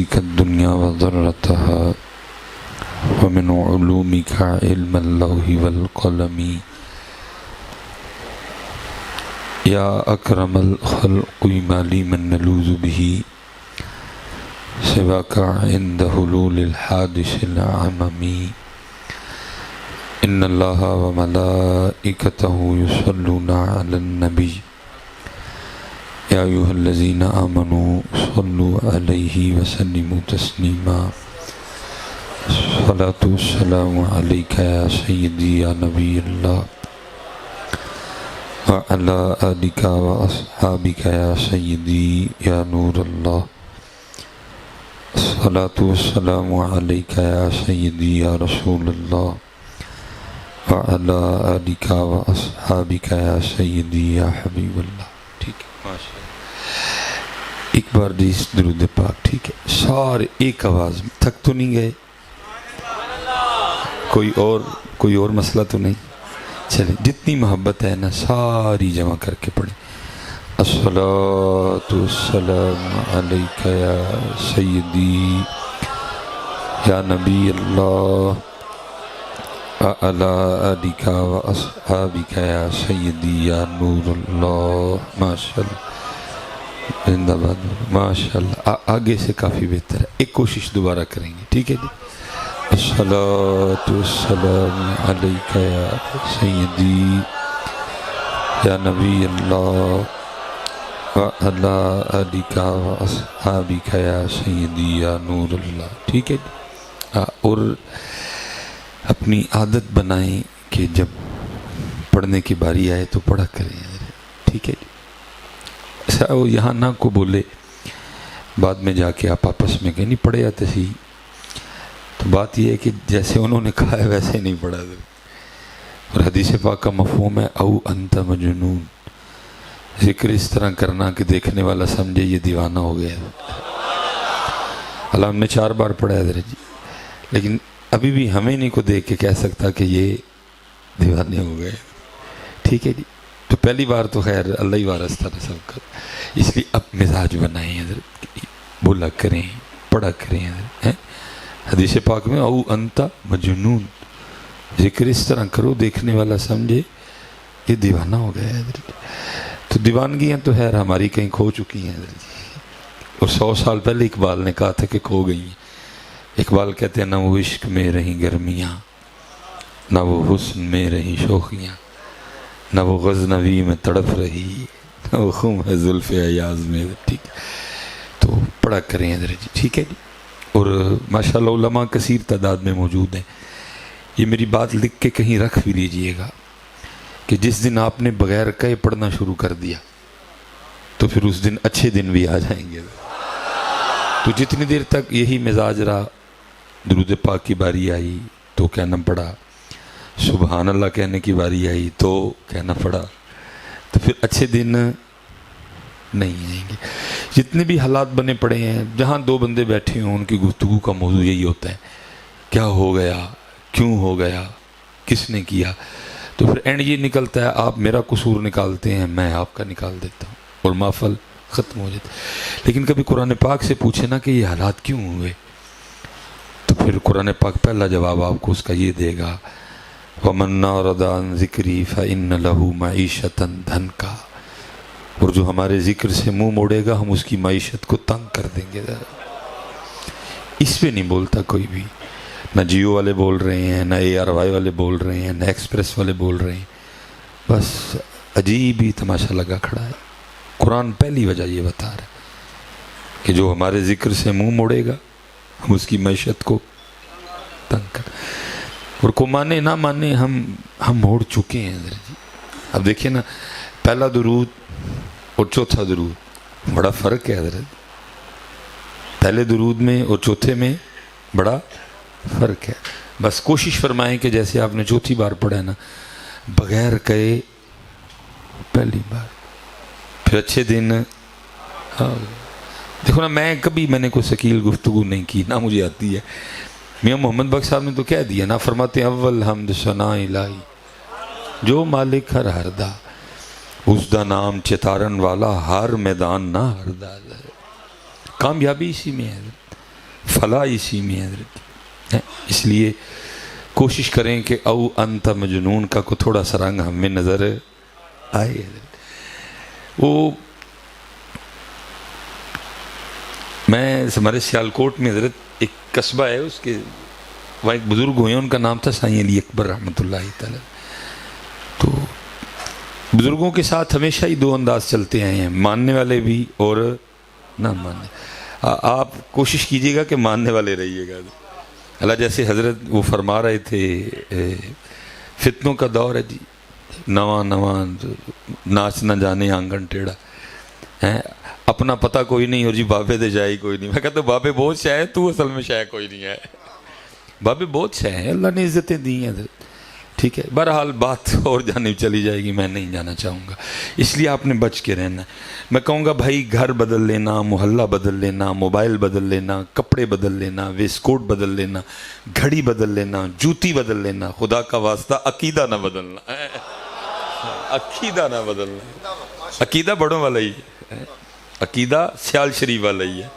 جودك الدنيا وضرتها ومن علومك علم اللوح والقلم يا أكرم الخلق ما لي من نلوذ به سواك عند حلول الحادث العمم إن الله وملائكته يصلون على النبي يا أيها الذين آمنوا صلوا عليه وسلموا تسليما الصلاة والسلام عليك يا سيدي يا نبي الله وعلى آلك وأصحابك يا سيدي يا نور الله الصلاة والسلام عليك يا سيدي يا رسول الله وعلى آلك وأصحابك يا سيدي يا حبيب الله. ٹھیک ہے ماشاء اللہ. ایک بار دیس درود پاک. ٹھیک ہے سارے ایک آواز میں. تھک تو نہیں گئے؟ کوئی اور مسئلہ تو نہیں؟ چلیں جتنی محبت ہے نا ساری جمع کر کے پڑھیں. الصلاۃ والسلام علیک یا سیدی یا نبی اللہ وعلی آلک واصحابک یا سیدی یا نور اللہ. ماشاء اللہ زندہ باد. ماشاء اللہ آگے سے کافی بہتر ہے. ایک کوشش دوبارہ کریں گے. ٹھیک ہے جی. الصلاۃ والسلام علیک یا سیدی یا نبی اللہ وعلی آلک واصحابک یا سیدی یا نور اللہ. ٹھیک ہے جی. اور اپنی عادت بنائیں کہ جب پڑھنے کی باری آئے تو پڑھا کریں. ٹھیک ہے جی. ایسا وہ یہاں نہ کو بولے بعد میں جا کے آپ آپس میں کہیں نہیں پڑھے آتے سی. تو بات یہ ہے کہ جیسے انہوں نے کہا ہے ویسے نہیں پڑھا. اور حدیث پاک کا مفہوم ہے او انت مجنون. ذکر اس طرح کرنا کہ دیکھنے والا سمجھے یہ دیوانہ ہو گیا. اللہ ہم نے 4 بار پڑھا ہے جی. لیکن ابھی بھی ہمیں نہیں کو دیکھ کے کہہ سکتا کہ یہ دیوانے ہو گئے. ٹھیک ہے جی. تو پہلی بار تو خیر اللہ ہی وارث تھا سب کا. اس لیے اب مزاج بنائیں حضرت. بولا کریں پڑھا کریں حضرت. حدیث پاک میں او انتا مجنون. ذکر اس طرح کرو دیکھنے والا سمجھے یہ دیوانہ ہو گیا حضرت. تو دیوانگیاں تو خیر ہماری کہیں کھو چکی ہیں حضرت. اور 100 سال پہلے اقبال نے کہا تھا کہ کھو گئی ہیں. اقبال کہتے ہیں نہ وہ عشق میں رہیں گرمیاں نہ وہ حسن میں رہیں شوخیاں نہ وہ غزنوی میں تڑپ رہی نہ وہ خم ہے زلف ایاز میں. ٹھیک تو پڑھا کریں حضرت جی. ٹھیک ہے جی. اور ماشاءاللہ علماء کثیر تعداد میں موجود ہیں. یہ میری بات لکھ کے کہیں رکھ بھی لیجئے گا کہ جس دن آپ نے بغیر کہے پڑھنا شروع کر دیا تو پھر اس دن اچھے دن بھی آ جائیں گے. تو جتنی دیر تک یہی مزاج رہا درود پاک کی باری آئی تو کہنا پڑا, سبحان اللہ کہنے کی باری آئی تو کہنا پڑا, تو پھر اچھے دن نہیں آئیں گے. جتنے بھی حالات بنے پڑے ہیں جہاں 2 بندے بیٹھے ہوں ان کی گفتگو کا موضوع یہی ہوتا ہے کیا ہو گیا, کیوں ہو گیا, کس نے کیا. تو پھر اینڈ یہ نکلتا ہے آپ میرا قصور نکالتے ہیں میں آپ کا نکال دیتا ہوں اور محفل ختم ہو جاتا. لیکن کبھی قرآن پاک سے پوچھے نا کہ یہ حالات کیوں ہوئے تو پھر قرآن پاک پہلا جواب آپ کو اس کا یہ دے گا وَمَنْ نَعْرَضَ عَنْ ذِكْرِي فَإِنَّ لَهُ مَعِيشَةً ضَنْكَا. اور جو ہمارے ذکر سے منہ موڑے گا ہم اس کی معیشت کو تنگ کر دیں گے. اس پہ نہیں بولتا کوئی بھی. نہ جیو والے بول رہے ہیں نہ ARY والے بول رہے ہیں نہ ایکسپریس والے بول رہے ہیں. بس عجیب ہی تماشا لگا کھڑا ہے. قرآن پہلی وجہ یہ بتا رہا ہے کہ جو ہمارے ذکر سے منہ موڑے گا ہم اس کی معیشت کو تنگ کر. اور کو مانے نہ مانے ہم موڑ چکے ہیں حضرت جی. اب دیکھیں نا پہلا درود اور چوتھا درود بڑا فرق ہے حضرت. پہلے درود میں اور چوتھے میں بڑا فرق ہے. بس کوشش فرمائیں کہ جیسے آپ نے چوتھی بار پڑھا ہے نا بغیر کہے پہلی بار پھر اچھے دن. دیکھو نا میں نے کوئی ثقیل گفتگو نہیں کی نہ مجھے آتی ہے. میاں محمد بخش صاحب نے تو کہہ دیا نا فرماتے ہیں اول حمد ثنا الہی جو مالک ہر ہردا اس دا نام چتارن والا ہر میدان نہ ہردا. کامیابی اسی میں ہے. فلاح اسی میں ہے حضرت. اس لیے کوشش کریں کہ او انت مجنون کا کو تھوڑا سا رنگ ہم میں نظر آئے حضرت. وہ میں ہمارے سیالکوٹ میں حضرت ایک قصبہ ہے، اس کے وہاں ایک بزرگ ہوئے ہیں، ان کا نام تھا سائیں علی اکبر رحمۃ اللہ تعالی. تو بزرگوں کے ساتھ ہمیشہ ہی دو انداز چلتے آئے ہیں، ماننے والے بھی اور نہ ماننے. آپ کوشش کیجئے گا کہ ماننے والے رہیے گا. اللہ جیسے حضرت وہ فرما رہے تھے فتنوں کا دور ہے جی، نواں نواں ناچ نہ جانے آنگن ٹیڑھا ہے، اپنا پتہ کوئی نہیں اور جی بابے دے جائے کوئی نہیں. میں کہتا ہوں بابے بہت شے ہے، تو اصل میں شے کوئی نہیں ہے. بابے بہت شے ہیں، اللہ نے عزتیں دی ہیں حضرت. ٹھیک ہے، بہرحال بات اور جانب چلی جائے گی، میں نہیں جانا چاہوں گا. اس لیے آپ نے بچ کے رہنا ہے. میں کہوں گا بھائی گھر بدل لینا، محلہ بدل لینا، موبائل بدل لینا، کپڑے بدل لینا، ویسٹ کوٹ بدل لینا، گھڑی بدل لینا، جوتی بدل لینا، خدا کا واسطہ عقیدہ نہ بدلنا. عقیدہ نہ بدلنا. عقیدہ بڑوں والا ہی ہے، عقیدہ سیال شریف والا ہی ہے،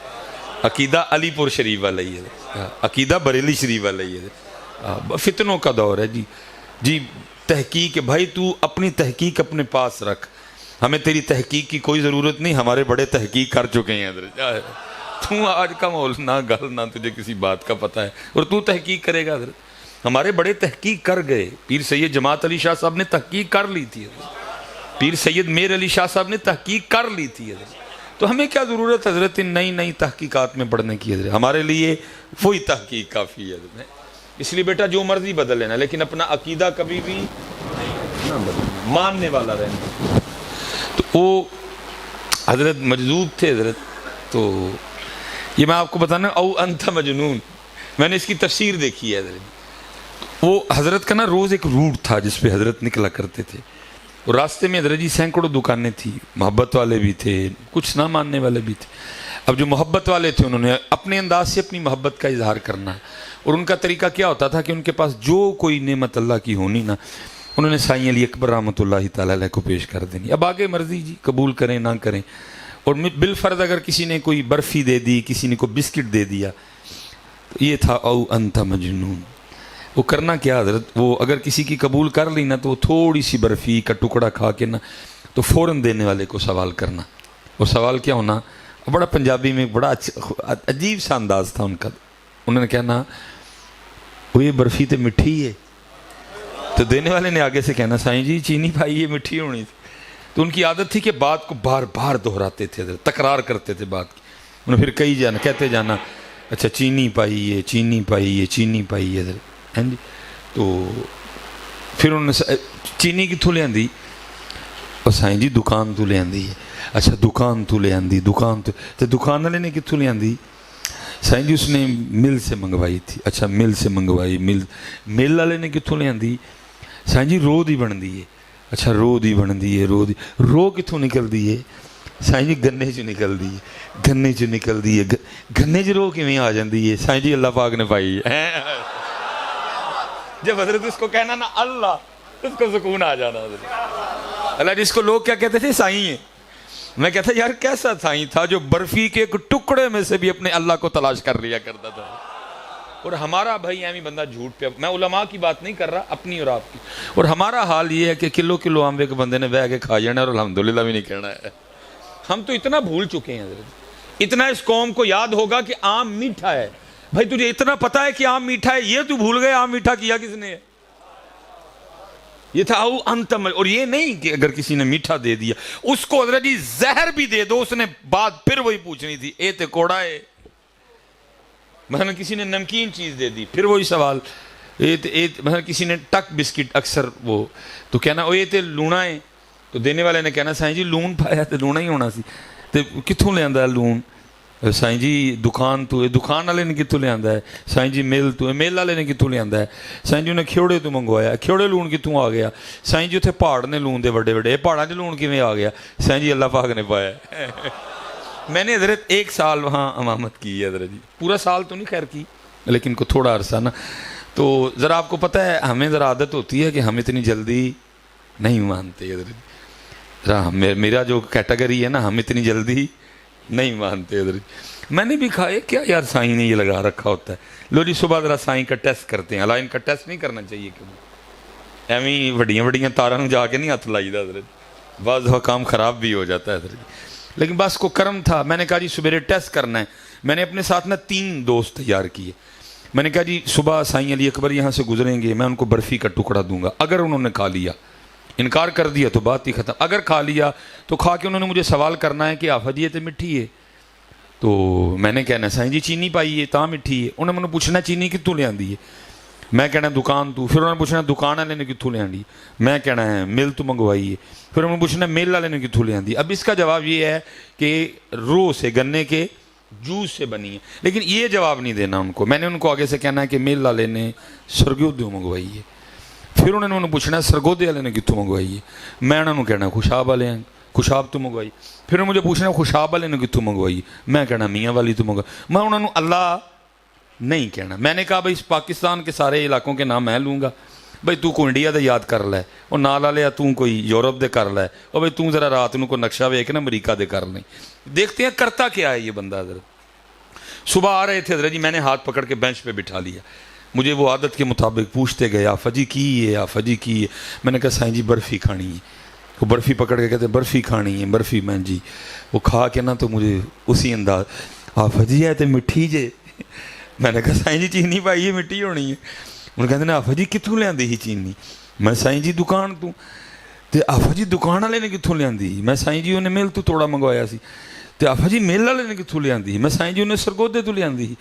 عقیدہ علی پور شریف والا ہی ہے، عقیدہ بریلی شریف والا ہی ہے. فتنوں کا دور ہے جی. تحقیق بھائی تو اپنی تحقیق اپنے پاس رکھ، ہمیں تیری تحقیق کی کوئی ضرورت نہیں، ہمارے بڑے تحقیق کر چکے ہیں حضرت. تو آج کا ماحول نہ گل نہ تجھے کسی بات کا پتہ ہے اور تو تحقیق کرے گا حضرت. ہمارے بڑے تحقیق کر گئے. پیر سید جماعت علی شاہ صاحب نے تحقیق کر لی تھی حضرت. پیر سید میر علی شاہ صاحب نے تحقیق کر لی تھی حضرت. تو ہمیں کیا ضرورت حضرت ان نئی تحقیقات میں پڑھنے کی حضرت. ہمارے لیے وہی تحقیق کافی ہے حضرت. اس لیے بیٹا جو مرضی بدل لینا لیکن اپنا عقیدہ کبھی بھی نہ بدلنا، ماننے والا رہنا. تو وہ حضرت مجذوب تھے حضرت. تو یہ میں آپ کو بتانا او انت مجنون، میں نے اس کی تفسیر دیکھی ہے حضرت. وہ حضرت کا نا روز ایک روٹ تھا جس پہ حضرت نکلا کرتے تھے. اور راستے میں حضرت جی سینکڑوں دکانیں تھی، محبت والے بھی تھے، کچھ نہ ماننے والے بھی تھے. اب جو محبت والے تھے انہوں نے اپنے انداز سے اپنی محبت کا اظہار کرنا ہے. اور ان کا طریقہ کیا ہوتا تھا کہ ان کے پاس جو کوئی نعمت اللہ کی ہونی نا، انہوں نے سائیں علی اکبر رحمۃ اللہ تعالی علیہ کو پیش کر دینی. اب آگے مرضی جی، قبول کریں نہ کریں. اور بالفرض اگر کسی نے کوئی برفی دے دی، کسی نے کوئی بسکٹ دے دیا، تو یہ تھا او انت مجنون. وہ کرنا کیا حضرت، وہ اگر کسی کی قبول کر لی نا تو وہ تھوڑی سی برفی کا ٹکڑا کھا کے نا تو فوراً دینے والے کو سوال کرنا. وہ سوال کیا ہونا، بڑا پنجابی میں بڑا عجیب سا انداز تھا ان کا. انہوں نے کہنا وہ یہ برفی تے مٹھی ہے، تو دینے والے نے آگے سے کہنا سائیں جی چینی پائی یہ مٹھی ہونی تھی. تو ان کی عادت تھی کہ بات کو بار بار دہراتے تھے، تکرار کرتے تھے بات کی. انہیں پھر کہتے جانا اچھا چینی پائی ہے، چینی پائی ہے، چینی پائی ہے. ہاں جی. تو پھر انہوں نے چینی کتوں لے آندی، اور سائیں جی دکان تو لے آندی ہے. اچھا دکان تو لے آندی، دکان تو دکان والے نے کتوں لے آندی، سائیں جی اس نے مل سے منگوائی تھی. اچھا مل سے منگوائی، مل والے نے کتوں لے آندی، سائیں جی رو دی بن دی ہے. اچھا رو دی بن دی ہے، رو کتوں نکل دی ہے، سائیں جی گنے چ نکل دی ہے. گنے چ نکل دی ہے، گنے چ رو کیویں آ جاندی ہے، سائیں جی اللہ پاک نے پائی ہے. جب حضرت اس کو کہنا نا اللہ، اس کو سکون آ جانا حضرت. اللہ جس کو لوگ کیا کہتے تھے سائیں ہیں. میں کہتا یار کیسا سائیں تھا جو برفی کے ایک ٹکڑے میں سے بھی اپنے اللہ کو تلاش کر لیا کرتا تھا. اور ہمارا بھائی ایمی بندہ جھوٹ پہ، میں علماء کی بات نہیں کر رہا، اپنی اور آپ کی. اور ہمارا حال یہ ہے کہ کلو آمبے کے بندے نے بہ کے کھا جانا اور الحمدللہ بھی نہیں کہنا ہے. ہم تو اتنا بھول چکے ہیں حضرت. اتنا اس قوم کو یاد ہوگا کہ آم میٹھا ہے. بھائی تجھے اتنا پتا ہے کہ آم میٹھا ہے، یہ تو بھول گئے آم میٹھا کیا کس نے ہے. یہ تھا او انتم. اور یہ نہیں کہ اگر کسی نے میٹھا دے دیا اس کو حضرت جی زہر بھی دے دو، اس نے بات پھر وہی پوچھنی تھی اے تے کوڑا ہے. مثلا کسی نے نمکین چیز دے دی پھر وہی سوال. مثلا کسی نے ٹک بسکٹ اکثر وہ تو کہنا او یہ تے لونا ہے، تو دینے والے نے کہنا سائیں جی لون پایا تے لونا ہی ہونا سی. تے کتوں لے آندا ہے لون، سائیں جی دکان تو، دکان والے نے کتوں لے آندا ہے، سائیں جی مل تو، مل والے نے کتوں لے آندا ہے، سائیں جی انہیں کھیوڑے تو منگوایا، کھیوڑے لون کتوں آ گیا، سائیں جی اتنے پہاڑ نے لون دے بڑے بڑے، پہاڑاں 'چ لون کیویں آ گیا، سائیں جی اللہ پاک نے پایا. میں نے حضرت 1 سال وہاں امامت کی ہے حضرت جی، پورا سال تو نہیں خیر کی لیکن کو تھوڑا عرصہ نا. تو ذرا آپ کو پتہ ہے ہمیں ذرا عادت ہوتی ہے کہ ہم اتنی جلدی نہیں مانتے حضرت. ذرا میرا جو کیٹیگری ہے نا، ہم اتنی جلدی نہیں مانتے حضرت. میں نے بھی کہا ہے کیا یار سائیں نے یہ لگا رکھا ہوتا ہے. لو جی صبح ذرا سائیں کا ٹیسٹ کرتے ہیں. اللہ ان کا ٹیسٹ نہیں کرنا چاہیے کیوں ایویں وڈیاں وڈیاں تاراں جا کے نہیں ہاتھ لائی دا حضرت, بعض دفعہ کام خراب بھی ہو جاتا ہے حضرت. لیکن بس کو کرم تھا. میں نے کہا جی سبیرے ٹیسٹ کرنا ہے. میں نے اپنے ساتھ نا 3 دوست تیار کیے. میں نے کہا جی صبح سائیں علی اکبر یہاں سے گزریں گے, میں ان کو برفی کا ٹکڑا دوں گا. اگر انہوں نے کھا لیا, انکار کر دیا تو بات ہی ختم. اگر کھا لیا تو کھا کے انہوں نے مجھے سوال کرنا ہے کہ آفا جی یہ تو مٹھی ہے. تو میں نے کہنا سائیں جی چینی پائی ہے تاں مٹھی ہے. انہوں نے مجھے پوچھنا چینی کتوں لے آندی ہے. میں کہنا دکان تو. پھر انہوں نے پوچھنا دکان والے نے کتوں لے آنی. میں کہنا ہے مل تو منگوائی ہے. پھر انہوں نے پوچھنا مل والے نے کتوں لے آندی. اب اس کا جواب یہ ہے کہ رو سے گنے کے جوس سے بنی ہے. لیکن یہ جواب نہیں دینا ان کو. میں نے ان کو آگے سے کہنا ہے کہ مل والے نے سرگودیوں منگوائی ہے. پھر انہوں نے پوچھنا سرگودے والے نے کتوں منگوائی ہے. میں انہوں نے کہنا خوشاب والے ہیں, خوشاب تو منگوائی. پھر مجھے پوچھنا خوشاب والے نے کتوں منگوائی. میں کہنا میاں والی تو منگوائی. میں انہوں نے اللہ نہیں کہنا. میں نے کہا بھائی اس پاکستان کے سارے علاقوں کے نام میں لوں گا. بھائی تو کوئی انڈیا دے یاد کر لے, اور نال والے تو کوئی یورپ دے کر لے, اور بھائی تو ذرا رات کو نقشہ ویکھ نا امریکہ دے کر لیں. دیکھتے ہیں کرتا کیا ہے یہ بندہ. حضرت صبح آ رہے تھے حضرت جی, میں نے ہاتھ پکڑ کے بینچ پہ بٹھا لیا. مجھے وہ عادت کے مطابق پوچھتے گئے آفا جی کی ہے, آفا جی کی ہے. میں نے کہا سائیں جی برفی کھانی ہے. وہ برفی پکڑ کے کہتے برفی کھانی ہے برفی. میں جی وہ کھا کے نا تو مجھے اسی انداز آفا جی ہے تو مٹھی جے. میں نے کہا سائیں جی چینی پائی ہے مٹھی ہونی ہے. انہوں کہتے ہیں آفا جی کتوں لے آندی ہی چینی. میں سائیں جی دکان تو. تے آفا جی دکان والے نے کتوں لے آندی. میں سائیں جی انہیں مل تو توڑا منگوایا سی. تے آفا جی میل والے نے کتوں لے آندی. میں سائیں جی انہیں سرگودے تو لے آندی.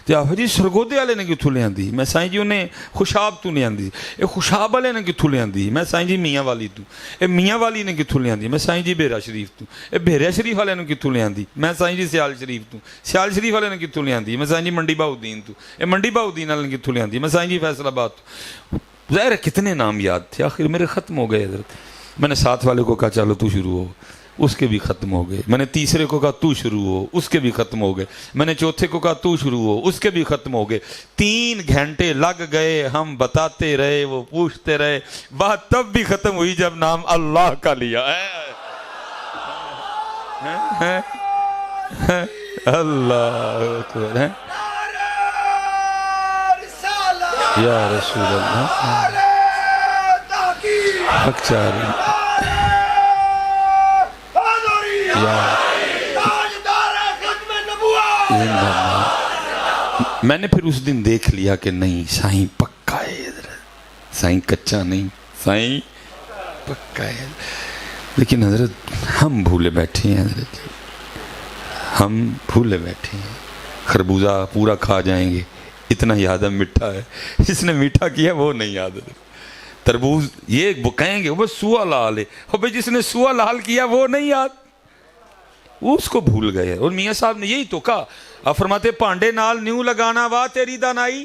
تے آفا جی سرگودے والے نے کتوں لے آندی. میں سائیں جی انہیں خوشاب تو لے آندی. اے خوشاب والے نے کتوں لے آندی. میں سائیں جی میاں والی تو. اے میاں والی نے کتوں لے آندی. میں سائیں جی بیرا شریف تو. اے بیرا شریف والے نے کتوں لے آندی. میں سائیں جی سیال شریف تو. سیال شریف والے نے کتوں لے آندی. میں سائیں جی منڈی بہاؤدین تو. اے منڈی بہاؤدین والے نے کتوں لے آندی. میں سائیں جی فیصل آباد تو. ظاہر ہے کتنے نام یاد تھے. آخر میرے ختم ہو گئے حضرت. میں نے ساتھ والے کو کہا چلو تو شروع ہو, اس کے بھی ختم ہو گئے. میں نے تیسرے کو کہا تو شروع ہو, اس کے بھی ختم ہو گئے. میں نے چوتھے کو کہا تو شروع ہو, اس کے بھی ختم ہو گئے. 3 گھنٹے لگ گئے, ہم بتاتے رہے, وہ پوچھتے رہے. بات تب بھی ختم ہوئی جب نام اللہ کا لیا. اللہ اکبر ہے یا رسول اللہ حق چاری میں نے پھر اس دن دیکھ لیا کہ نہیں سائیں پکا ہے حضرت, سائیں کچا نہیں, سائیں پکا ہے. لیکن حضرت ہم بھولے بیٹھے ہیں حضرت, ہم بھولے بیٹھے ہیں. خربوزہ پورا کھا جائیں گے, اتنا یاد ہے میٹھا ہے, جس نے میٹھا کیا وہ نہیں یاد. تربوز یہ وہ کہیں گے وہ سوا لال ہے, اور بھائی جس نے سوا لال کیا وہ نہیں یاد, وہ اس کو بھول گئے. اور میاں صاحب نے یہی تو کہا, آپ فرماتے پانڈے نال نیو لگانا وا تیری دانائی.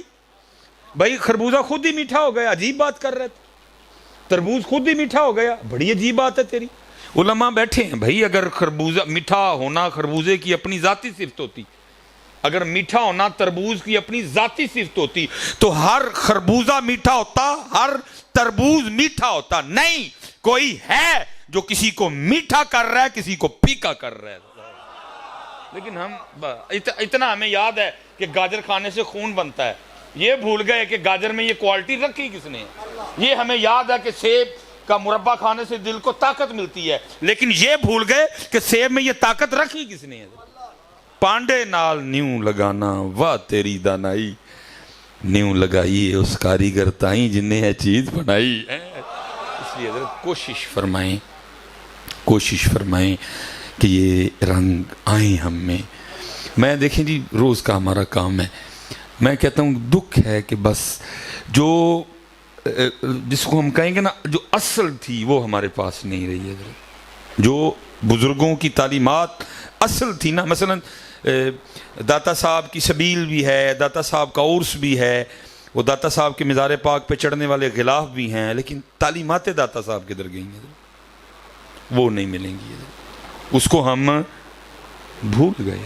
بھائی خربوزہ خود ہی میٹھا ہو گیا, عجیب بات کر رہے تھے. تربوز خود ہی میٹھا ہو گیا, بڑی عجیب بات ہے تیری. علماء بیٹھے ہیں بھائی, اگر خربوزہ میٹھا ہونا خربوزے کی اپنی ذاتی صفت ہوتی, اگر میٹھا ہونا تربوز کی اپنی ذاتی صفت ہوتی تو ہر خربوزہ میٹھا ہوتا, ہر تربوز میٹھا ہوتا. نہیں, کوئی ہے جو کسی کو میٹھا کر رہا ہے, کسی کو پھیکا کر رہا ہے. لیکن ہم اتنا ہمیں یاد ہے کہ گاجر کھانے سے خون بنتا ہے, یہ بھول گئے کہ گاجر میں یہ کوالٹی رکھی کس نے. یہ ہمیں یاد ہے کہ سیب کا مربع کھانے سے دل کو طاقت ملتی ہے, لیکن یہ بھول گئے کہ سیب میں یہ طاقت رکھی کس نے. پانڈے نال نیو لگانا واہ تیری دانائی, نیو لگائی اس کاریگر تائیں جن نے یہ چیز بنائی. اس لیے حضرت کوشش فرمائیں کہ یہ رنگ آئیں ہم میں. میں دیکھیں جی روز کا ہمارا کام ہے, میں کہتا ہوں دکھ ہے کہ بس جو جس کو ہم کہیں گے نا جو اصل تھی وہ ہمارے پاس نہیں رہی ہے. جو بزرگوں کی تعلیمات اصل تھی نا, مثلا داتا صاحب کی سبیل بھی ہے, داتا صاحب کا عرس بھی ہے, وہ داتا صاحب کے مزار پاک پہ چڑھنے والے غلاف بھی ہیں, لیکن تعلیمات داتا صاحب کدھر گئی ہیں, وہ نہیں ملیں گی. اس کو ہم بھول گئے.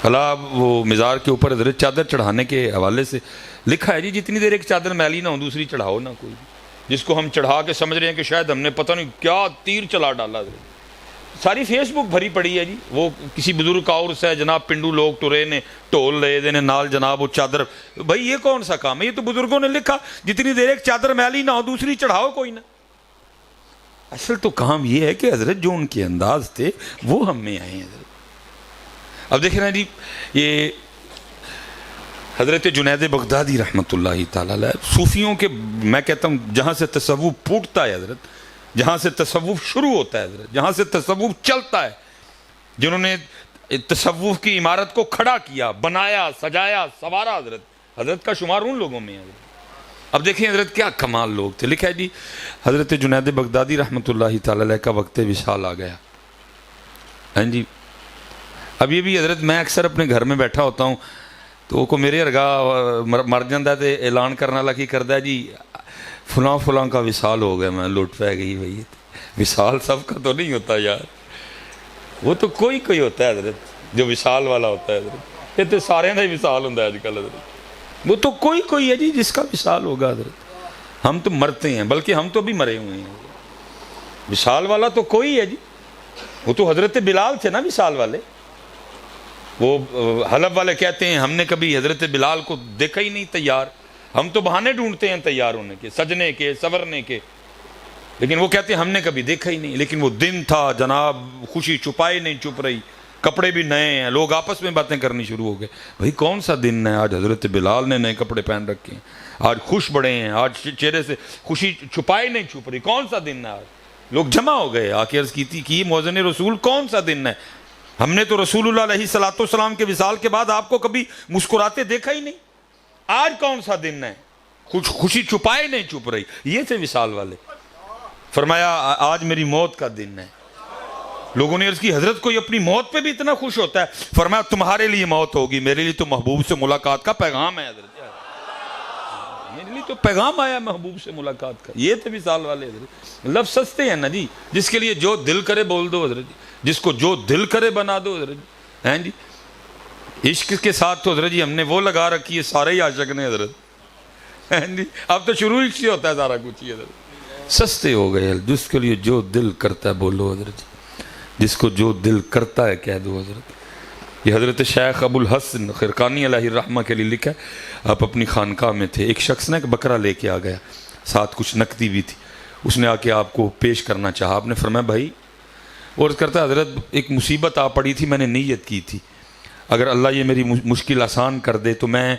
اللہ وہ مزار کے اوپر حضرت چادر چڑھانے کے حوالے سے لکھا ہے جی, جتنی دیر ایک چادر میلی نہ ہو دوسری چڑھاؤ نہ کوئی. جس کو ہم چڑھا کے سمجھ رہے ہیں کہ شاید ہم نے پتہ نہیں کیا تیر چلا ڈالا, ساری فیس بک بھری پڑی ہے جی. وہ کسی بزرگ کا عرس ہے جناب, پنڈو لوگ ٹرے نے ٹول لے دینے نال جناب وہ چادر. بھائی یہ کون سا کام ہے؟ یہ تو بزرگوں نے لکھا, جتنی دیر ایک چادر میلی نہ ہو دوسری چڑھاؤ کوئی نہ. اصل تو کام یہ ہے کہ حضرت جو ان کے انداز تھے وہ ہم میں آئے ہیں حضرت. اب دیکھیں نا جی, یہ حضرت جنید بغدادی رحمۃ اللہ تعالی علیہ, صوفیوں کے میں کہتا ہوں جہاں سے تصوف پھوٹتا ہے حضرت, جہاں سے تصوف شروع ہوتا ہے حضرت, جہاں سے تصوف چلتا ہے, جنہوں نے تصوف کی عمارت کو کھڑا کیا, بنایا, سجایا, سنوارا حضرت, حضرت کا شمار ان لوگوں میں ہے حضرت. اب دیکھیں حضرت کیا کمال لوگ تھے. لکھا ہے جی حضرت جنید بغدادی رحمۃ اللہ تعالی علیہ کا وقت وصال آ گیا. ہاں جی, اب یہ بھی حضرت میں اکثر اپنے گھر میں بیٹھا ہوتا ہوں تو کو میرے ارگا مر جاندہ تے اعلان کرنا لگی کردہ جی فلاں فلاں کا وصال ہو گیا. میں لوٹ پہ گئی, بھائی وصال سب کا تو نہیں ہوتا یار, وہ تو کوئی کوئی ہوتا ہے حضرت جو وصال والا ہوتا ہے حضرت. یہ تو سارے کا ہی وصال ہوتا ہے آج کل حضرت, وہ تو کوئی کوئی ہے جی جس کا وصال ہوگا حضرت. ہم تو مرتے ہیں, بلکہ ہم تو بھی مرے ہوئے ہیں. وصال والا تو کوئی ہے جی, وہ تو حضرت بلال تھے نا وصال والے. وہ حلب والے کہتے ہیں ہم نے کبھی حضرت بلال کو دیکھا ہی نہیں تیار, ہم تو بہانے ڈھونڈتے ہیں تیار ہونے کے, سجنے کے, سورنے کے, لیکن وہ کہتے ہیں ہم نے کبھی دیکھا ہی نہیں. لیکن وہ دن تھا جناب, خوشی چھپائی نہیں چھپ رہی, کپڑے بھی نئے ہیں, لوگ آپس میں باتیں کرنی شروع ہو گئے. بھائی کون سا دن ہے آج حضرت بلال نے نئے کپڑے پہن رکھے ہیں, آج خوش بڑے ہیں, آج چہرے سے خوشی چھپائی نہیں چھپ رہی, کون سا دن ہے آج؟ لوگ جمع ہو گئے, آ کے عرض کی تھی کہ مؤذن رسول کون سا دن ہے؟ ہم نے تو رسول اللہ علیہ السلام کے وصال کے بعد آپ کو کبھی مسکراتے دیکھا ہی نہیں, آج کون سا دن ہے؟ خوشی چھپائے نہیں چھپ رہی. یہ تھے وصال والے. فرمایا آج میری موت کا دن ہے. لوگوں نے عرض کی حضرت کوئی اپنی موت پہ بھی اتنا خوش ہوتا ہے؟ فرمایا تمہارے لیے موت ہوگی, میرے لیے تو محبوب سے ملاقات کا پیغام ہے حضرت, میرے لیے تو پیغام آیا محبوب سے ملاقات کا. یہ تھے وصال والے حضرت. لفظ سستے ہیں نا جی, جس کے لیے جو دل کرے بول دو حضرت جی, جس کو جو دل کرے بنا دو حضرت جی. ہیں جی عشق کے ساتھ تو حضرت جی ہم نے وہ لگا رکھی ہے, سارے ہی عاشق نے حضرت. ہیں جی اب تو شروع ہی سے ہوتا ہے سارا کچھ ہی حضرت. سستے ہو گئے, جس کے لیے جو دل کرتا ہے بولو حضرت جی, جس کو جو دل کرتا ہے کہہ دو حضرت. یہ حضرت شیخ ابو الحسن خرقانی علیہ الرحمہ کے لیے لکھا ہے. آپ اپنی خانقاہ میں تھے, ایک شخص نے ایک بکرا لے کے آ گیا, ساتھ کچھ نقدی بھی تھی. اس نے آ کے آپ کو پیش کرنا چاہا. آپ نے فرمایا بھائی, اور کرتا حضرت ایک مصیبت آ پڑی تھی, میں نے نیت کی تھی اگر اللہ یہ میری مشکل آسان کر دے تو میں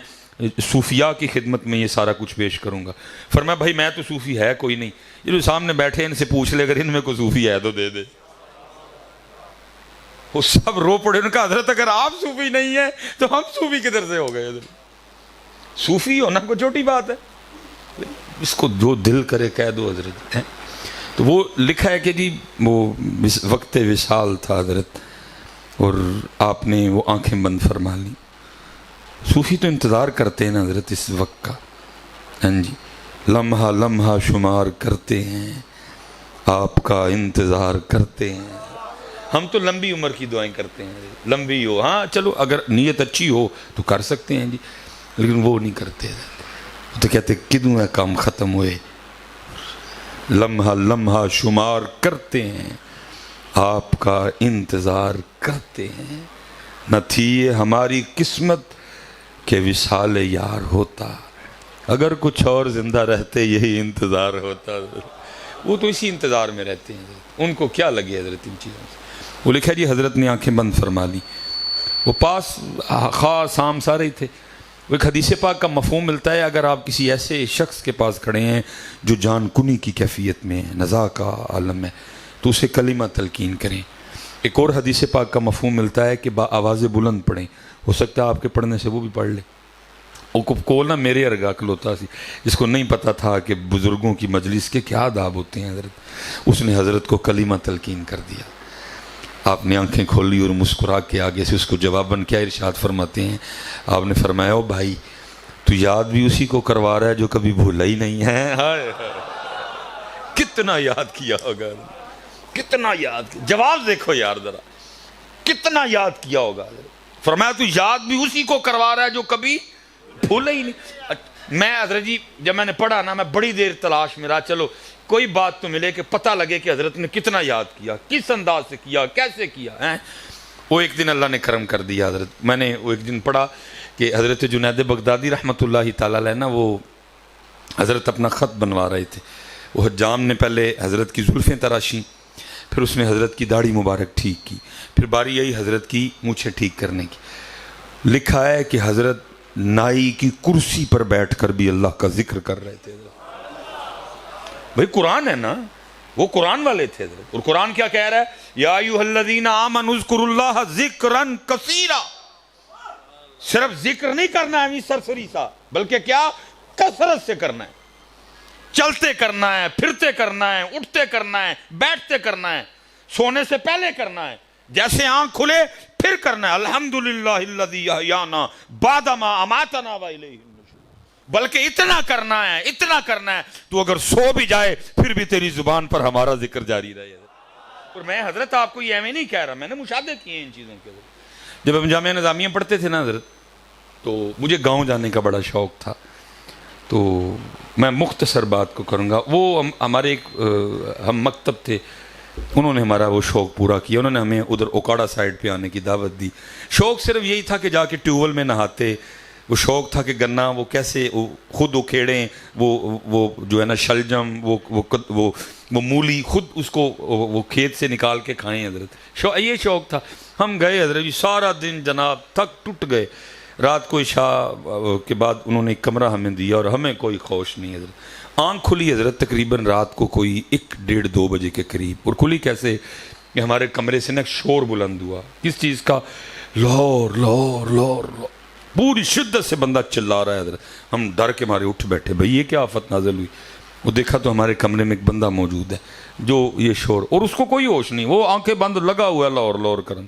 صوفیاء کی خدمت میں یہ سارا کچھ پیش کروں گا. فرمایا بھائی میں تو صوفی ہے کوئی نہیں, یہ جو سامنے بیٹھے ان سے پوچھ لے, اگر ان میں کوئی صوفی ہے تو دے دے. وہ سب رو پڑے, ان کا حضرت اگر آپ صوفی نہیں ہیں تو ہم صوفی کدھر سے ہو گئے حضرت. صوفی ہونا کوئی چھوٹی بات ہے, اس کو جو دل کرے کہہ دو حضرت. تو وہ لکھا ہے کہ جی وہ وقت وصال تھا حضرت, اور آپ نے وہ آنکھیں بند فرما لی. صوفی تو انتظار کرتے ہیں نا حضرت اس وقت کا. ہاں جی, لمحہ لمحہ شمار کرتے ہیں, آپ کا انتظار کرتے ہیں. ہم تو لمبی عمر کی دعائیں کرتے ہیں, لمبی ہو, ہاں چلو اگر نیت اچھی ہو تو کر سکتے ہیں جی, لیکن وہ نہیں کرتے. وہ تو کہتے کدوں ہے کام ختم ہوئے, لمحہ لمحہ شمار کرتے ہیں, آپ کا انتظار کرتے ہیں. نہ تھی یہ ہماری قسمت کہ وصال یار ہوتا, اگر کچھ اور زندہ رہتے یہی انتظار ہوتا. وہ تو اسی انتظار میں رہتے ہیں, ان کو کیا لگے حضرت ان چیزوں سے. وہ لکھا جی حضرت نے آنکھیں بند فرما لی. وہ پاس خاص عام سارے ہی تھے. وہ ایک حدیث پاک کا مفہوم ملتا ہے, اگر آپ کسی ایسے شخص کے پاس کھڑے ہیں جو جان کنی کی کیفیت میں ہے, نزا کا عالم میں, تو اسے کلمہ تلقین کریں. ایک اور حدیث پاک کا مفہوم ملتا ہے کہ آواز بلند پڑھیں, ہو سکتا ہے آپ کے پڑھنے سے وہ بھی پڑھ لے. وہ کو نا میرے ارگا کلوتا سی, جس کو نہیں پتا تھا کہ بزرگوں کی مجلس کے کیا آداب ہوتے ہیں حضرت, اس نے حضرت کو کلمہ تلقین کر دیا. آپ نے آنکھیں کھولی اور مسکرا کے آگے سے اس کو جواباً کیا ارشاد فرماتے ہیں. آپ نے فرمایا او بھائی, تو یاد بھی اسی کو کروا رہا ہے جو کبھی بھولا ہی نہیں ہے. کتنا یاد کیا ہوگا, کتنا یاد کیا. جواب دیکھو یار ذرا, کتنا یاد کیا ہوگا. فرمایا تو یاد بھی اسی کو کروا رہا ہے جو کبھی بھولا ہی نہیں. میں حضرت جی جب میں نے پڑھا نا میں بڑی دیر تلاش میں رہا، چلو کوئی بات تو ملے کہ پتہ لگے کہ حضرت نے کتنا یاد کیا، کس انداز سے کیا، کیسے کیا ہے۔ وہ ایک دن اللہ نے کرم کر دیا حضرت، میں نے وہ ایک دن پڑھا کہ حضرت جنید بغدادی رحمۃ اللہ تعالیٰ علیہ نا وہ حضرت اپنا خط بنوا رہے تھے، وہ حجام نے پہلے حضرت کی زلفیں تراشیں، پھر اس نے حضرت کی داڑھی مبارک ٹھیک کی، پھر باری آئی حضرت کی مونچھیں ٹھیک کرنے کی۔ لکھا ہے کہ حضرت نائی کی کرسی پر بیٹھ کر بھی اللہ کا ذکر کر رہے تھے۔ بھئی قرآن ہے نا، وہ قرآن والے تھے حضرت، اور قرآن کیا کہہ رہا ہے؟ یا ایھا الذین آمنوا اذکروا اللہ ذکرا کثیرا، صرف ذکر نہیں کرنا ہے سرسری سا، بلکہ کیا کثرت سے کرنا ہے، چلتے کرنا ہے، پھرتے کرنا ہے، اٹھتے کرنا ہے، بیٹھتے کرنا ہے، سونے سے پہلے کرنا ہے، جیسے آنکھ کھلے پھر کرنا ہے الحمدللہ الذی احیانا بعد ما اماتنا والیہ النشور، بلکہ اتنا کرنا ہے، اتنا کرنا ہے تو اگر سو بھی جائے پھر بھی تیری زبان پر ہمارا ذکر جاری رہے۔ اور میں حضرت آپ کو یہ ایویں نہیں کہہ رہا، میں نے مشاہدے کیے ہیں ان چیزوں کے۔ جب ہم جامعہ نظامیہ پڑھتے تھے نا حضرت، تو مجھے گاؤں جانے کا بڑا شوق تھا، تو میں مختصر بات کو کروں گا۔ وہ ہمارے ایک ہم مکتب تھے، انہوں نے ہمارا وہ شوق پورا کیا، انہوں نے ہمیں ادھر اوکاڑا سائڈ پہ آنے کی دعوت دی۔ شوق صرف یہی تھا کہ جا کے ٹیوب ویل میں نہاتے، وہ شوق تھا کہ گنا وہ کیسے خود اکھیڑیں، وہ جو ہے نا شلجم، وہ مولی خود اس کو وہ کھیت سے نکال کے کھائیں حضرت، یہ شوق تھا۔ ہم گئے حضرت جی، سارا دن جناب تھک ٹوٹ گئے، رات کو عشاء کے بعد انہوں نے ایک کمرہ ہمیں دیا اور ہمیں کوئی خوش نہیں حضرت، آنکھ کھلی حضرت تقریباً رات کو کوئی 1 ڈیڑھ 2 بجے کے قریب، اور کھلی کیسے کہ ہمارے کمرے سے نا ایک شور بلند ہوا، کس چیز کا؟ لاہور لاہور لاہور، پوری شدت سے بندہ چلا رہا ہے حضرت۔ ہم ڈر کے مارے اٹھ بیٹھے، بھئی یہ کیا آفت نازل ہوئی؟ وہ دیکھا تو ہمارے کمرے میں ایک بندہ موجود ہے جو یہ شور، اور اس کو کوئی ہوش نہیں، وہ آنکھیں بند لگا ہوا ہے لاہور لاہور کرن۔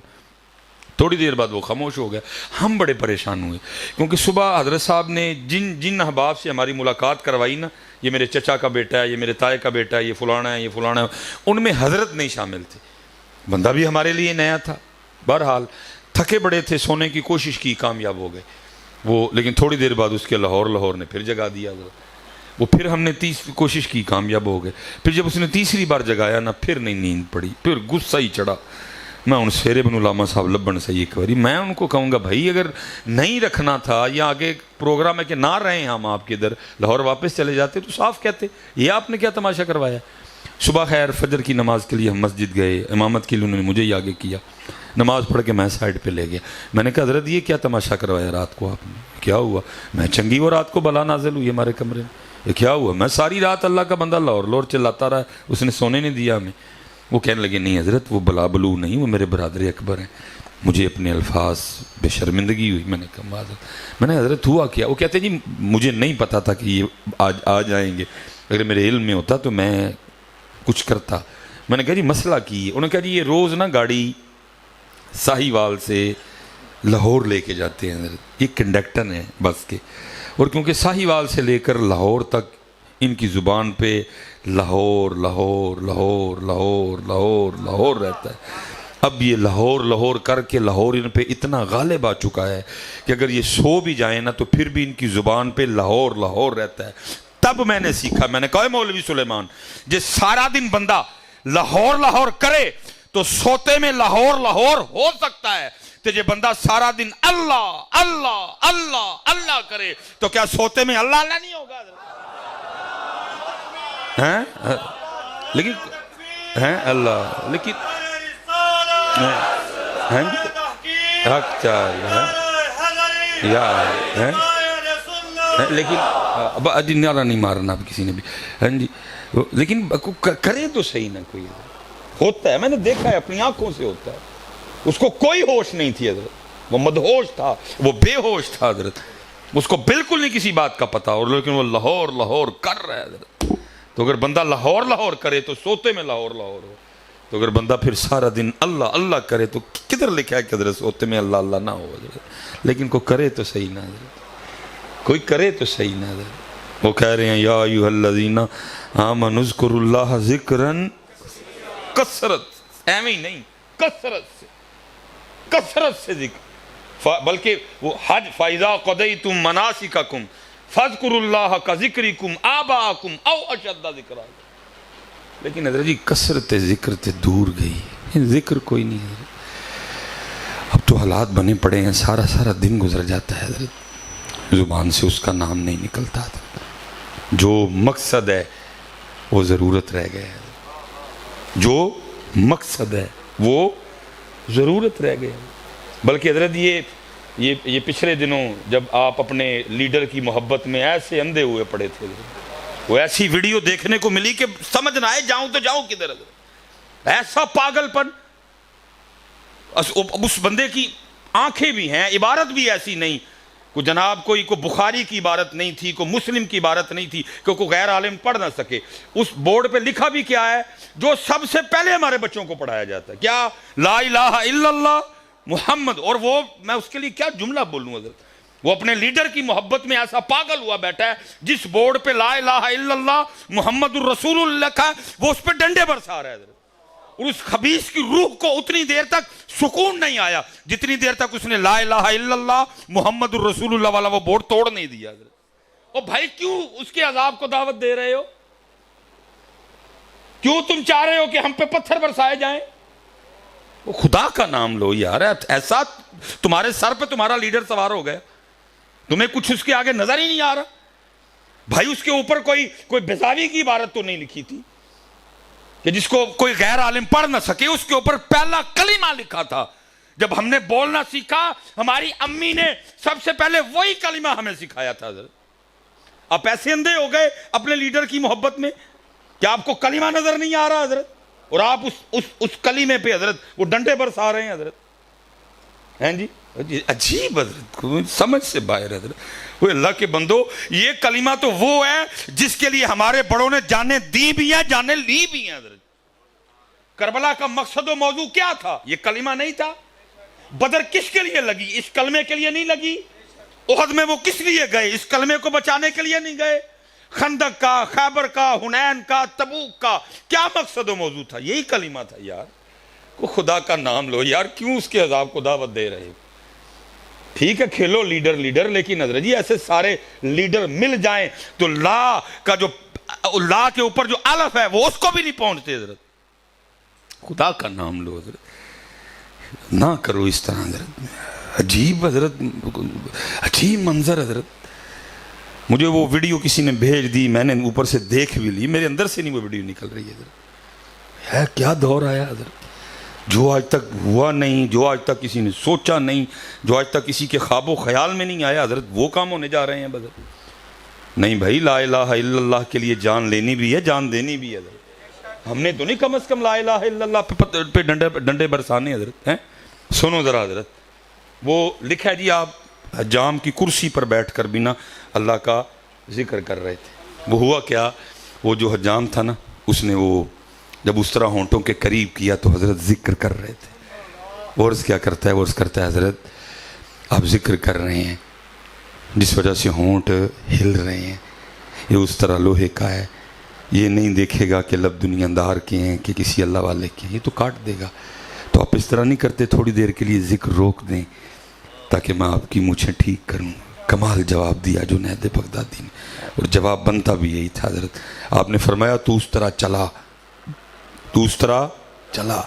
تھوڑی دیر بعد وہ خاموش ہو گیا۔ ہم بڑے پریشان ہوئے کیونکہ صبح حضرت صاحب نے جن احباب سے ہماری ملاقات کروائی نا، یہ میرے چچا کا بیٹا ہے، یہ میرے تائے کا بیٹا ہے، یہ فلانا ہے، یہ فلانا ہے، ان میں حضرت نہیں شامل تھے۔ بندہ بھی ہمارے لیے نیا تھا، بہرحال تھکے بڑے تھے، سونے کی کوشش کی، کامیاب ہو گئے وہ، لیکن تھوڑی دیر بعد اس کے لاہور نے پھر جگا دیا حضرت۔ وہ پھر ہم نے 30 کوشش کی، کامیاب ہو گئے۔ پھر جب اس نے تیسری بار جگایا نا، پھر نہیں نیند پڑی، پھر غصہ ہی چڑھا۔ میں ان سیرے بن علامہ صاحب لبن سے ایک باری میں ان کو کہوں گا، بھائی اگر نہیں رکھنا تھا یا آگے پروگرام ہے کہ نہ رہیں ہم آپ کے ادھر، لاہور واپس چلے جاتے تو صاف کہتے، یہ آپ نے کیا تماشا کروایا۔ صبح خیر فجر کی نماز کے لیے ہم مسجد گئے، امامت کے لیے انہوں نے مجھے ہی آگے کیا، نماز پڑھ کے میں سائڈ پہ لے گیا۔ میں نے کہا حضرت یہ کیا تماشا کروایا رات کو آپ نے؟ کیا ہوا؟ میں چنگی وہ رات کو بلا نازل ہوئی ہمارے کمرے میں، یہ کیا ہوا؟ میں ساری رات اللہ کا بندہ لاہور لاہور چلاتا رہا، اس نے سونے نہیں دیا ہمیں۔ وہ کہنے لگے نہیں حضرت وہ بلا بلو نہیں، وہ میرے برادر اکبر ہیں۔ مجھے اپنے الفاظ بے شرمندگی ہوئی۔ میں نے کہا معذرت۔ میں نے حضرت ہوا کیا؟ وہ کہتے جی مجھے نہیں پتا تھا کہ یہ آج آ جائیں گے، اگر میرے علم میں ہوتا تو میں کچھ کرتا۔ میں نے کہا جی مسئلہ کی ہے؟ انہوں نے کہا جی یہ روز نا گاڑی ساہیوال سے لاہور لے کے جاتے ہیں حضرت، یہ کنڈکٹر ہیں بس کے، اور کیونکہ ساہیوال سے لے کر لاہور تک ان کی زبان پہ لاہور لاہور لاہور لاہور لاہور لاہور رہتا ہے۔ اب یہ لاہور لاہور کر کے لاہور ان پہ اتنا غالب آ چکا ہے کہ اگر یہ سو بھی جائیں نا تو پھر بھی ان کی زبان پہ لاہور لاہور رہتا ہے۔ تب میں نے سیکھا، میں نے کہا مولوی سلیمان جس سارا دن بندہ لاہور لاہور کرے تو سوتے میں لاہور لاہور ہو سکتا ہے، تو یہ بندہ سارا دن اللہ اللہ اللہ اللہ کرے تو کیا سوتے میں اللہ اللہ نہیں ہوگا؟ لیکن اللہ لیکن حق چاہیے لیکن اب نعرہ نہیں مارنا اب کسی نے بھی، ہاں جی، لیکن کرے تو صحیح نہ کوئی۔ ہوتا ہے، میں نے دیکھا ہے اپنی آنکھوں سے ہوتا ہے، اس کو کوئی ہوش نہیں تھی حضرت، وہ مدہوش تھا، وہ بے ہوش تھا حضرت، اس کو بالکل نہیں کسی بات کا پتا، اور لیکن وہ لاہور لاہور کر رہا ہے حضرت۔ تو اگر بندہ لاہور لاہور کرے تو سوتے میں لاہور لاہور ہو، تو اگر بندہ پھر سارا دن اللہ اللہ کرے تو کدھر لکھا ہے کہ حضرت سوتے میں اللہ اللہ نہ ہو حضرت، لیکن کوئی کرے تو صحیح نہ حضرت، کوئی کرے تو صحیح نہ حضرت۔ وہ کہہ رہے ہیں یا ایھا الذین آمنوا اذکروا اللہ ذکرا کثرت، ایویں ہی نہیں، کثرت سے ذکر، بلکہ وہ حج فَإِذَا قَضَيْتُم مَنَاسِكَكُمْ، فَاذْكُرُوا اللَّهَ كَذِكْرِكُمْ آبَاءَكُمْ أَوْ أَشَدَّ ذِكْرًا. لیکن حضرت جی کثرت ذکر تے دور گئی، ذکر کوئی نہیں حضرت. اب تو حالات بنے پڑے ہیں، سارا سارا دن گزر جاتا ہے حضرت، زبان سے اس کا نام نہیں نکلتا حضرت. جو مقصد ہے وہ ضرورت رہ گیا ہے، جو مقصد ہے وہ ضرورت رہ گیا. بلکہ حضرت یہ پچھلے دنوں جب آپ اپنے لیڈر کی محبت میں ایسے اندھے ہوئے پڑے تھے، وہ ایسی ویڈیو دیکھنے کو ملی کہ سمجھ نہ آئے جاؤں تو جاؤں کدھر. ایسا پاگل پن، اس بندے کی آنکھیں بھی ہیں، عبارت بھی ایسی نہیں، کوئی جناب کوئی بخاری کی عبارت نہیں تھی، کوئی مسلم کی عبارت نہیں تھی کہ کوئی غیر عالم پڑھ نہ سکے. اس بورڈ پہ لکھا بھی کیا ہے جو سب سے پہلے ہمارے بچوں کو پڑھایا جاتا ہے، کیا؟ لا الہ الا اللہ محمد. اور وہ میں اس کے لیے کیا جملہ بولوں حضرت، وہ اپنے لیڈر کی محبت میں ایسا پاگل ہوا بیٹھا ہے، جس بورڈ پہ لا الہ الا اللہ محمد الرسول اللہ کا وہ اس پہ ڈنڈے برسا رہا ہے حضرت. اور اس خبیث کی روح کو اتنی دیر تک سکون نہیں آیا جتنی دیر تک اس نے لا الہ الا اللہ محمد الرسول اللہ والا وہ بورڈ توڑ نہیں دیا حضرت. اور بھائی کیوں اس کے عذاب کو دعوت دے رہے ہو؟ کیوں تم چاہ رہے ہو کہ ہم پہ پتھر برسائے جائیں؟ وہ خدا کا نام لو یار. ایسا تمہارے سر پہ تمہارا لیڈر سوار ہو گیا، تمہیں کچھ اس کے آگے نظر ہی نہیں آ رہا. بھائی اس کے اوپر کوئی بیزاوی کی عبارت تو نہیں لکھی تھی کہ جس کو کوئی غیر عالم پڑھ نہ سکے. اس کے اوپر پہلا کلمہ لکھا تھا. جب ہم نے بولنا سیکھا ہماری امی نے سب سے پہلے وہی کلمہ ہمیں سکھایا تھا حضرت. آپ ایسے اندھے ہو گئے اپنے لیڈر کی محبت میں کہ آپ کو کلمہ نظر نہیں آ رہا حضرت، اور آپ اس کلمے پہ حضرت وہ ڈنڈے برسا رہے ہیں حضرت. ہیں جی عجیب حضرت، سمجھ سے باہر حضرت. وہ اللہ کے بندو، یہ کلمہ تو وہ ہے جس کے لیے ہمارے بڑوں نے جانیں دی بھی ہیں جانیں لی بھی ہیں حضرت. کربلا کا مقصد و موضوع کیا تھا؟ یہ کلمہ نہیں تھا. بدر کس کے لیے لگی؟ اس کلمے کے لیے نہیں لگی. احد میں وہ کس لیے گئے؟ اس کلمے کو بچانے کے لیے نہیں گئے. خندق کا، خیبر کا، حنین کا، تبوک کا کیا مقصد و موضوع تھا؟ یہی کلمہ تھا یار. کو خدا کا نام لو یار، کیوں اس کے عذاب کو دعوت دے رہے ہو؟ ٹھیک ہے کھیلو لیڈر لیکن حضرت جی ایسے سارے لیڈر مل جائیں تو لا کا جو لا کے اوپر جو الف ہے وہ اس کو بھی نہیں پہنچتے حضرت. خدا کا نام لو حضرت، نہ کرو اس طرح حضرت. عجیب حضرت، عجیب منظر حضرت. مجھے وہ ویڈیو کسی نے بھیج دی، میں نے اوپر سے دیکھ بھی لی، میرے اندر سے نہیں وہ ویڈیو نکل رہی ہے حضرت. ہے کیا دور آیا حضرت، جو آج تک ہوا نہیں، جو آج تک کسی نے سوچا نہیں، جو آج تک کسی کے خواب و خیال میں نہیں آیا حضرت، وہ کام ہونے جا رہے ہیں حضرت. نہیں بھائی، لا الہ الا اللہ کے لیے جان لینی بھی ہے، جان دینی بھی ہے حضرت. ہم نے تو نہیں کم از کم لا الہ الا اللہ پہ ڈنڈے برسانے حضرت ہیں. سنو ذرا حضرت، وہ لکھا ہے جی آپ حجام کی کرسی پر بیٹھ کر بھی نا اللہ کا ذکر کر رہے تھے. وہ ہوا کیا، وہ جو حجام تھا نا، اس نے وہ جب اس طرح ہونٹوں کے قریب کیا تو حضرت ذکر کر رہے تھے. ورز کیا کرتا ہے؟ ورز کرتا ہے حضرت آپ ذکر کر رہے ہیں، جس وجہ سے ہونٹ ہل رہے ہیں، یہ اس طرح لوہے کا ہے، یہ نہیں دیکھے گا کہ لب دنیا دار کے ہیں کہ کسی اللہ والے کے ہیں، یہ تو کاٹ دے گا. تو آپ اس طرح نہیں کرتے، تھوڑی دیر کے لیے ذکر روک دیں تاکہ میں آپ کی مونچھیں ٹھیک کروں. کمال جواب دیا جنید بغدادی نے، اور جواب بنتا بھی یہی تھا حضرت. آپ نے فرمایا تو اس طرح چلا، تو اس طرح چلا.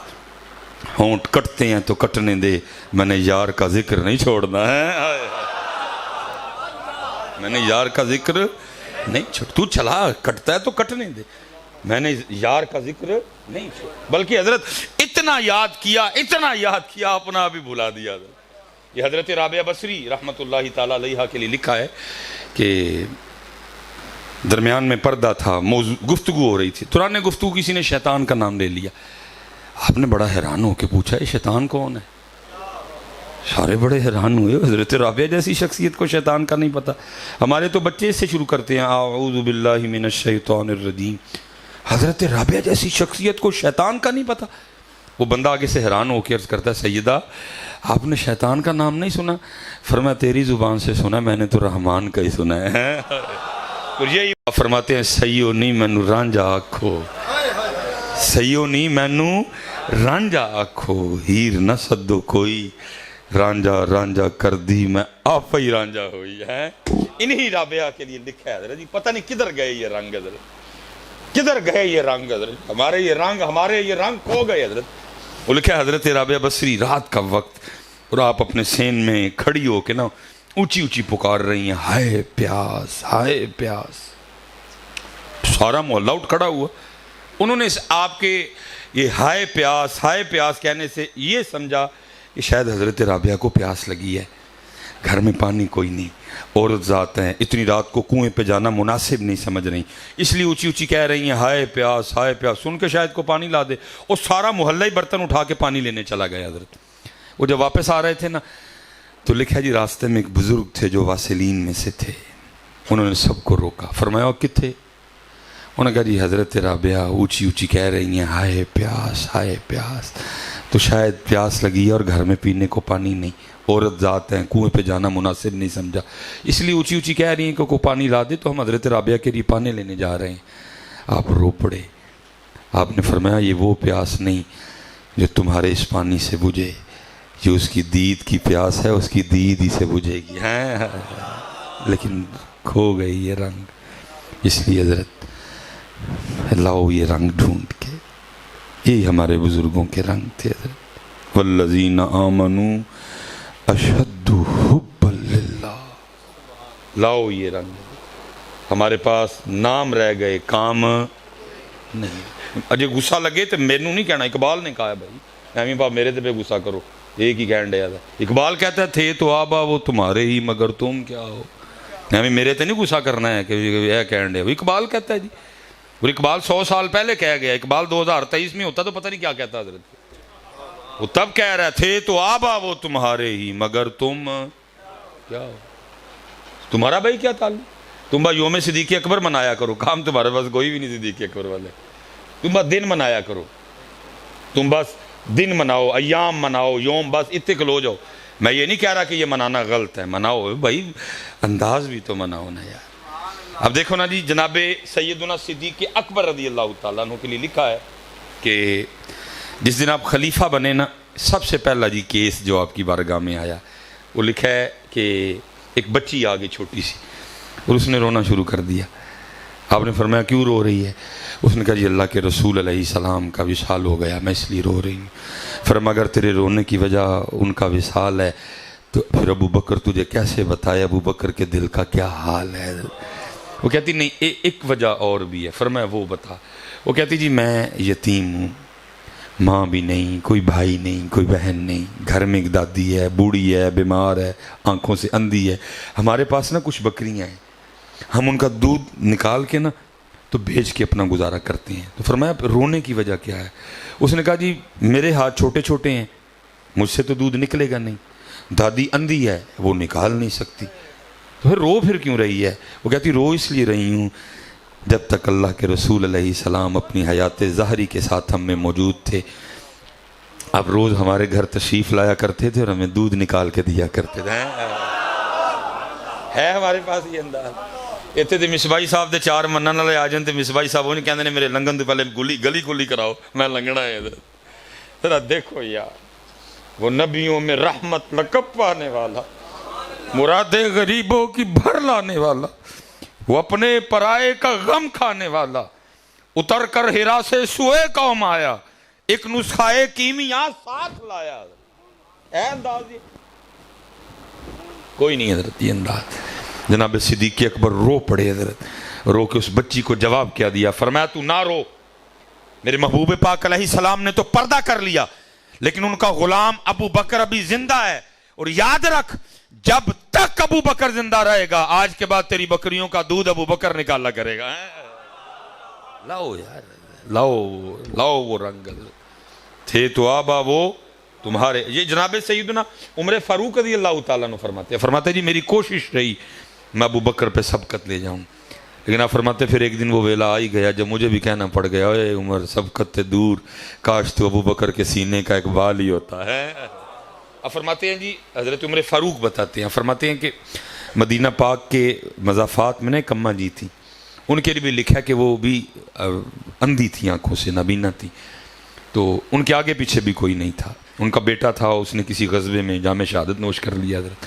ہونٹ کٹتے ہیں تو کٹنے دے، میں نے یار کا ذکر نہیں چھوڑنا ہے، میں نے یار کا ذکر نہیں چھوڑ. تو چلا، کٹتا ہے تو کٹنے دے، میں نے یار کا ذکر نہیں چھوڑ. بلکہ حضرت اتنا یاد کیا اپنا بھی بھلا دیا حضرت. یہ حضرت رابعہ بصری رحمت اللہ تعالیٰ علیہ کے لیے لکھا ہے کہ درمیان میں پردہ تھا، گفتگو ہو رہی تھی، دوران گفتگو کسی نے شیطان کا نام لے لیا. آپ نے بڑا حیران ہو کے پوچھا یہ شیطان کون ہے؟ سارے بڑے حیران ہوئے. حضرت رابعہ جیسی شخصیت کو شیطان کا نہیں پتا. ہمارے تو بچے اس سے شروع کرتے ہیں اعوذ باللہ من الشیطان الرجیم. حضرت رابعہ جیسی شخصیت کو شیطان کا نہیں پتا. وہ بندہ آگے سے حیران ہو کے عرض کرتا ہے سیدہ آپ نے شیطان کا نام نہیں سنا؟ فرمایا تیری زبان سے سنا، میں نے تو رحمان کا ہی سنا ہے. اور یہی فرماتے ہیں سیو نہیں مینو رانجا آکھو، سیو نہیں مینو رانجا آکھو، ہیر نہ سدو کوئی، رانجا رانجا کر دی میں آپ ہی رانجا ہوئی ہے. انہی رابعہ کے لیے لکھا ہے حضرت جی، پتہ نہیں کدھر گئے یہ رنگ حضرت، کدھر گئے یہ رنگ حضرت، ہمارے یہ رنگ کھو گئے حضرت۔ وہ لکھا ہے حضرت رابعہ بصری رات کا وقت، اور آپ اپنے سین میں کھڑی ہو کے نا اونچی اونچی پکار رہی ہیں، ہائے پیاس ہائے پیاس۔ سارا محلہ اٹھ کھڑا ہوا۔ انہوں نے آپ کے یہ ہائے پیاس کہنے سے یہ سمجھا کہ شاید حضرت رابعہ کو پیاس لگی ہے، گھر میں پانی کوئی نہیں، عورت ذات ہیں، اتنی رات کو کنویں پہ جانا مناسب نہیں سمجھ رہی، اس لیے اونچی اونچی کہہ رہی ہیں ہائے پیاس سن کے شاید کو پانی لا دے، اور سارا محلہ ہی برتن اٹھا کے پانی لینے چلا گیا حضرت۔ وہ جب واپس آ رہے تھے نا تو لکھا جی راستے میں ایک بزرگ تھے جو واسلین میں سے تھے، انہوں نے سب کو روکا، فرمایا کتنے؟ انہوں نے کہا جی حضرت رابعہ اونچی اونچی کہہ رہی ہیں ہائے پیاس، تو شاید پیاس لگی ہے اور گھر میں پینے کو پانی نہیں، عورت ذات ہیں، کنویں پہ جانا مناسب نہیں سمجھا، اس لیے اونچی اونچی کہہ رہی ہیں کہ کوئی پانی لا دے، تو ہم حضرت رابعہ کے لیے پانی لینے جا رہے ہیں۔ آپ رو پڑے، آپ نے فرمایا یہ وہ پیاس نہیں جو تمہارے اس پانی سے بجھے، یہ اس کی دید کی پیاس ہے، اس کی دید ہی سے بجھے گی، لیکن کھو گئی یہ رنگ، اس لیے حضرت لاؤ یہ رنگ ڈھونڈ کے، یہی ہمارے بزرگوں کے رنگ تھے حضرت۔ والذین آمنوا اشد حبا للہ، لاؤ یہ رنگ، ہمارے پاس نام رہ گئے کام نہیں۔ اجے غصہ لگے تو میرے نہیں کہنا، اقبال نے کہا ہے بھائی ایویں پا میرے تے پہ غصہ کرو، ایک ہی کہن ڈیا تھا۔ اقبال کہتا ہے تھے تو آبا وہ تمہارے ہی مگر تم کیا ہو، ایویں میرے تے نہیں غصہ کرنا ہے کہ یہ کہن ڈیا، اقبال کہتا ہے جی، اور اقبال 100 سال پہلے کہہ گیا، اقبال 2023 میں ہوتا تو پتہ نہیں کیا کہتا حضرت، وہ تب کہہ رہا تھے تو آبا وہ تمہارے ہی مگر تم کیا ہو، تمہارا بھائی کیا تعلق، تم بس یوم صدیق اکبر منایا کرو، کام تمہارے پاس کوئی بھی نہیں صدیق اکبر والے، تم بس دن منایا کرو، تم بس دن مناؤ، ایام مناؤ، یوم بس اتقل ہو جاؤ۔ میں یہ نہیں کہہ رہا کہ یہ منانا غلط ہے، مناؤ بھائی، انداز بھی تو مناؤ نا یار۔ اب دیکھو نا جی، جناب سیدنا صدیق اکبر رضی اللہ تعالیٰ عنہ کے لیے لکھا ہے کہ جس دن آپ خلیفہ بنے نا، سب سے پہلا جی کیس جو آپ کی بارگاہ میں آیا، وہ لکھا ہے کہ ایک بچی آگے چھوٹی سی، اور اس نے رونا شروع کر دیا۔ آپ نے فرمایا کیوں رو رہی ہے؟ اس نے کہا جی اللہ کے رسول علیہ السلام کا وصال ہو گیا، میں اس لیے رو رہی ہوں۔ فرمایا اگر تیرے رونے کی وجہ ان کا وصال ہے تو پھر ابو بکر تجھے کیسے بتائے ابو بکر کے دل کا کیا حال ہے؟ وہ کہتی نہیں ایک وجہ اور بھی ہے۔ فرمایا وہ بتا۔ وہ کہتی جی میں یتیم ہوں، ماں بھی نہیں، کوئی بھائی نہیں، کوئی بہن نہیں، گھر میں ایک دادی ہے، بوڑھی ہے، بیمار ہے، آنکھوں سے اندھی ہے، ہمارے پاس نا کچھ بکریاں ہیں، ہم ان کا دودھ نکال کے نا تو بیچ کے اپنا گزارا کرتے ہیں۔ تو فرمایا رونے کی وجہ کیا ہے؟ اس نے کہا جی میرے ہاتھ چھوٹے چھوٹے ہیں، مجھ سے تو دودھ نکلے گا نہیں، دادی اندھی ہے، وہ نکال نہیں سکتی، تو پھر کیوں رہی ہے؟ وہ کہتی رو اس لیے رہی ہوں جب تک اللہ کے رسول علیہ السلام اپنی حیات ظاہری کے ساتھ ہم میں موجود تھے، اب روز ہمارے گھر تشریف لایا کرتے تھے اور ہمیں دودھ نکال کے دیا کرتے تھے۔ ہے ہمارے پاس یہ انداز۔ اتنے تو مصباحی صاحب دے 4 منن والے آ جان تے مصباحی صاحب وہ نہیں کہندے نے میرے لنگن تو پہلے گلی کلی کراؤ، میں لنگنا ہے ادھر۔ ذرا دیکھو یار، وہ نبیوں میں رحمت لقب پانے والا، مرادیں غریبوں کی بھر لانے والا، وہ اپنے پرائے کا غم کھانے والا، اتر کر ہرا سے سوئے قوم آیا، ایک نسخہ کیمیا ساتھ لایا۔ اے انداز یہ کوئی نہیں حضرت، یہ انداز۔ جناب صدیق اکبر رو پڑے حضرت، رو کے اس بچی کو جواب کیا دیا، فرمایا تو نہ رو، میرے محبوب پاک علیہ السلام نے تو پردہ کر لیا، لیکن ان کا غلام ابو بکر ابھی زندہ ہے، اور یاد رکھ جب تک ابو بکر زندہ رہے گا آج کے بعد تیری بکریوں کا دودھ ابو بکر نکالا کرے گا۔ لاؤ یار، لاؤ وہ رنگ تھے تو آبا وہ تمہارے۔ یہ جناب سیدنا عمر فاروق رضی اللہ تعالیٰ عنہ فرماتے جی میری کوشش رہی میں ابو بکر پہ سبقت لے جاؤں، لیکن آپ فرماتے پھر ایک دن وہ ویلا آ ہی گیا جب مجھے بھی کہنا پڑ گیا، اے عمر سبقت تے دور، کاش تو ابو بکر کے سینے کا اقبال ہی ہوتا ہے۔ اب فرماتے ہیں جی حضرت عمر فاروق بتاتے ہیں، فرماتے ہیں کہ مدینہ پاک کے مضافات میں نے ایک اماں جی تھیں، ان کے لیے بھی لکھا کہ وہ بھی اندھی تھی، آنکھوں سے نابینا تھی، تو ان کے آگے پیچھے بھی کوئی نہیں تھا، ان کا بیٹا تھا، اس نے کسی غزوے میں جام شہادت نوش کر لیا حضرت۔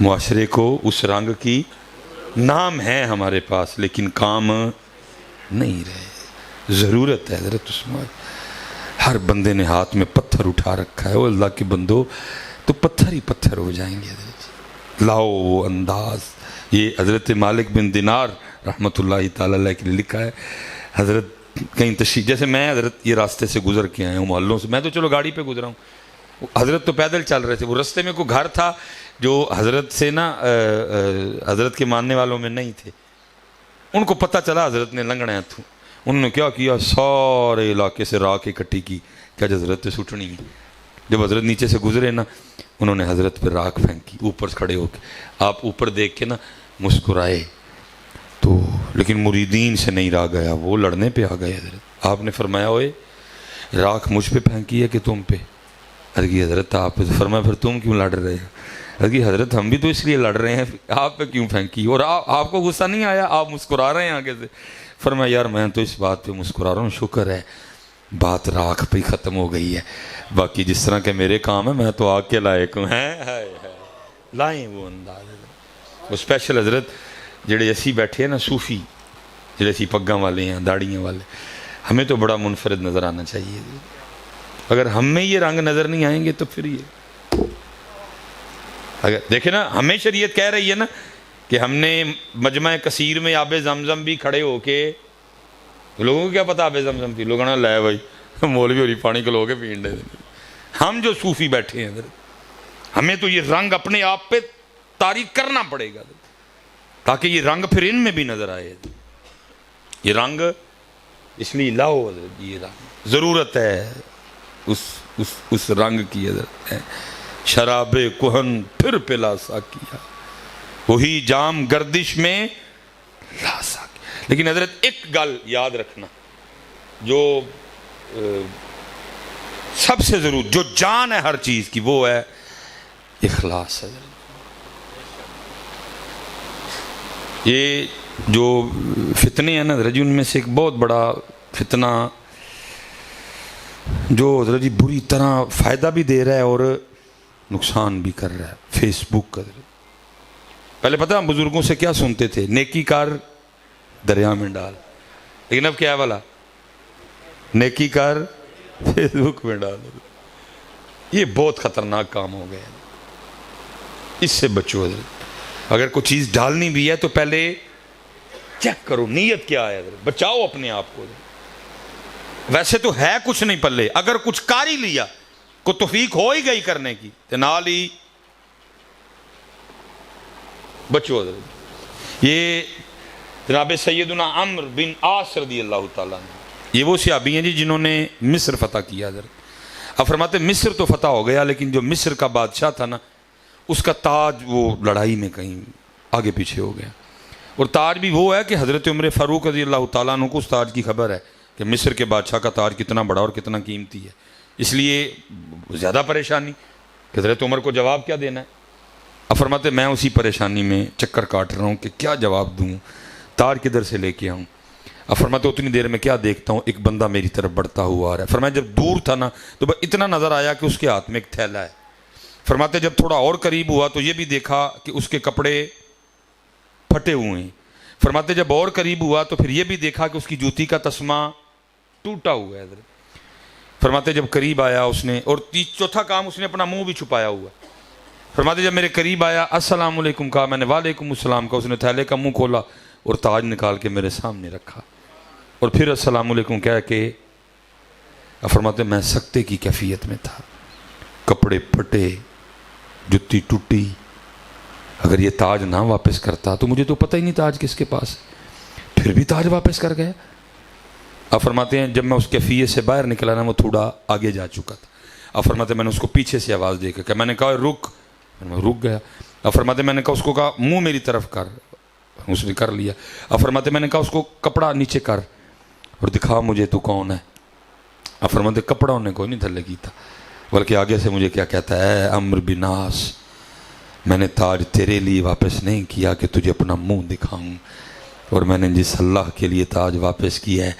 معاشرے کو اس رنگ کی نام ہے ہمارے پاس لیکن کام نہیں رہے. ضرورت ہے حضرت عثمان. ہر بندے نے ہاتھ میں پتھر اٹھا رکھا ہے. وہ اللہ کے بندو تو پتھر ہی پتھر ہو جائیں گے حضرت. لاؤ وہ انداز. یہ حضرت مالک بن دینار رحمۃ اللہ تعالی علیہ کے لیے لکھا ہے. حضرت کہیں تشریف، جیسے میں حضرت یہ راستے سے گزر کے آیا ہوں محلوں سے، میں تو چلو گاڑی پہ گزرا ہوں، حضرت تو پیدل چل رہے تھے. وہ راستے میں کوئی گھر تھا جو حضرت سے نا حضرت کے ماننے والوں میں نہیں تھے. ان کو پتہ چلا حضرت نے لنگڑے ہاتھوں، انہوں نے کیا کیا، سارے علاقے سے راکھ اکٹھی کی کہ حضرت سے سٹنی ہے. جب حضرت نیچے سے گزرے نا، انہوں نے حضرت پہ راکھ پھینکی اوپر کھڑے ہو کے. آپ اوپر دیکھ کے نا مسکرائے تو، لیکن مریدین سے نہیں رہا گیا، وہ لڑنے پہ آ گئے. حضرت آپ نے فرمایا اوئے راکھ مجھ پہ پھینکی ہے کہ تم پہ؟ حضرت آپ پہ. فرمایا پھر تم کیوں لڑ رہے ہو؟ حضرت ہم بھی تو اس لیے لڑ رہے ہیں، آپ پہ کیوں پھینکی؟ اور آپ کو غصہ نہیں آیا؟ آپ مسکرا رہے ہیں آگے سے. فرمایا یار میں تو اس بات پہ مسکرا رہا ہوں، شکر ہے بات راکھ پہ ہی ختم ہو گئی ہے، باقی جس طرح کے میرے کام ہیں میں تو آگ کے لائق ہوں. لائیں وہ انداز. وہ اسپیشل حضرت جڑے اسی بیٹھے ہیں نا صوفی، جڑے اسی پگاں والے ہیں داڑیاں والے، ہمیں تو بڑا منفرد نظر آنا چاہیے. اگر ہم میں یہ رنگ نظر نہیں آئیں گے تو پھر یہ اگر دیکھیں نا، ہمیں شریعت کہہ رہی ہے نا کہ ہم نے مجمع کثیر میں آب زمزم بھی کھڑے ہو کے، لوگوں کو کیا پتا آب زمزم پی، لوگوں نے لے بھائی مولوی ہوری پانی کھلو کے پین دے. ہم جو صوفی بیٹھے ہیں ہمیں تو یہ رنگ اپنے آپ پہ تاریخ کرنا پڑے گا تاکہ یہ رنگ پھر ان میں بھی نظر آئے. یہ رنگ اس لیے لاؤ حضرت، یہ رنگ ضرورت ہے اس رنگ کی. حضرت شراب کہن پھر پلا ساکیا، وہی جام گردش میں لا ساکی. لیکن حضرت ایک گل یاد رکھنا جو سب سے ضرور، جو جان ہے ہر چیز کی، وہ ہے اخلاص. حضرت یہ جو فتنے ہیں نا حضرت جی، ان میں سے ایک بہت بڑا فتنہ جو حضرت جی بری طرح فائدہ بھی دے رہا ہے اور نقصان بھی کر رہا ہے، فیس بک کا. پہلے پتہ ہم بزرگوں سے کیا سنتے تھے؟ نیکی کار دریا میں ڈال. لیکن اب کیا ہے والا؟ نیکی کار فیس بک میں ڈال. یہ بہت خطرناک کام ہو گیا، اس سے بچو. حضرت اگر کوئی چیز ڈالنی بھی ہے تو پہلے چیک کرو نیت کیا ہے. حضرت بچاؤ اپنے آپ کو. ویسے تو ہے کچھ نہیں پلے، اگر کچھ کر ہی لیا، کو توفیق ہو ہی گئی کرنے کی، تو نال ہی بچو. حضرت یہ جناب سیدنا عمرو بن عاص رضی اللہ تعالیٰ عنہ، یہ وہ صحابی ہیں جی جنہوں نے مصر فتح کیا. حضرت اب فرماتے مصر تو فتح ہو گیا، لیکن جو مصر کا بادشاہ تھا نا، اس کا تاج وہ لڑائی میں کہیں آگے پیچھے ہو گیا. اور تاج بھی وہ ہے کہ حضرت عمر فاروق رضی اللہ تعالیٰ عنہ کو اس تاج کی خبر ہے کہ مصر کے بادشاہ کا تاج کتنا بڑا اور کتنا قیمتی ہے. اس لیے زیادہ پریشانی کہ حضرت عمر کو جواب کیا دینا ہے. اب فرماتے میں اسی پریشانی میں چکر کاٹ رہا ہوں کہ کیا جواب دوں، تاج کدھر سے لے کے آؤں. اب فرماتے اتنی دیر میں کیا دیکھتا ہوں، ایک بندہ میری طرف بڑھتا ہوا آ رہا ہے. فرمایا جب دور تھا نا تو اتنا نظر آیا کہ اس کے ہاتھ میں ایک تھیلا ہے. فرماتے جب تھوڑا اور قریب ہوا تو یہ بھی دیکھا کہ اس کے کپڑے پھٹے ہوئے ہیں. فرماتے جب اور قریب ہوا تو پھر یہ بھی دیکھا کہ اس کی جوتی کا تسمہ ٹوٹا ہوا ہے. حضرت فرماتے جب قریب آیا اس نے، اور چوتھا کام اس نے اپنا منہ بھی چھپایا ہوا. فرماتے جب میرے قریب آیا، السلام علیکم کہا، میں نے وعلیکم السلام کہا. اس نے تھیلے کا منہ کھولا اور تاج نکال کے میرے سامنے رکھا اور پھر السلام علیکم کہہ کے. فرماتے میں سکتے کی کیفیت میں تھا، کپڑے پھٹے، جتی ٹوٹی. اگر یہ تاج نہ واپس کرتا تو مجھے تو پتہ ہی نہیں تاج کس کے پاس، پھر بھی تاج واپس کر گیا. اب فرماتے ہیں جب میں اس کیفیت سے باہر نکلا نا، وہ تھوڑا آگے جا چکا تھا. اب فرماتے میں نے اس کو پیچھے سے آواز دے کے کہ میں نے کہا رک، رک گیا. اب فرماتے میں نے کہا اس کو کہا منہ میری طرف کر، اس نے کر لیا. اب فرماتے میں نے کہا اس کو کپڑا نیچے کر اور دکھا مجھے تو کون ہے. اب فرماتے کپڑا انہیں کوئی نہیں تھلے کی تھا، بلکہ آگے سے مجھے کیا کہتا ہے، عمرو بن عاص میں نے تاج تیرے لیے واپس نہیں کیا کہ تجھے اپنا منہ دکھاؤں، اور میں نے جس اللہ کے لیے تاج واپس کیا ہے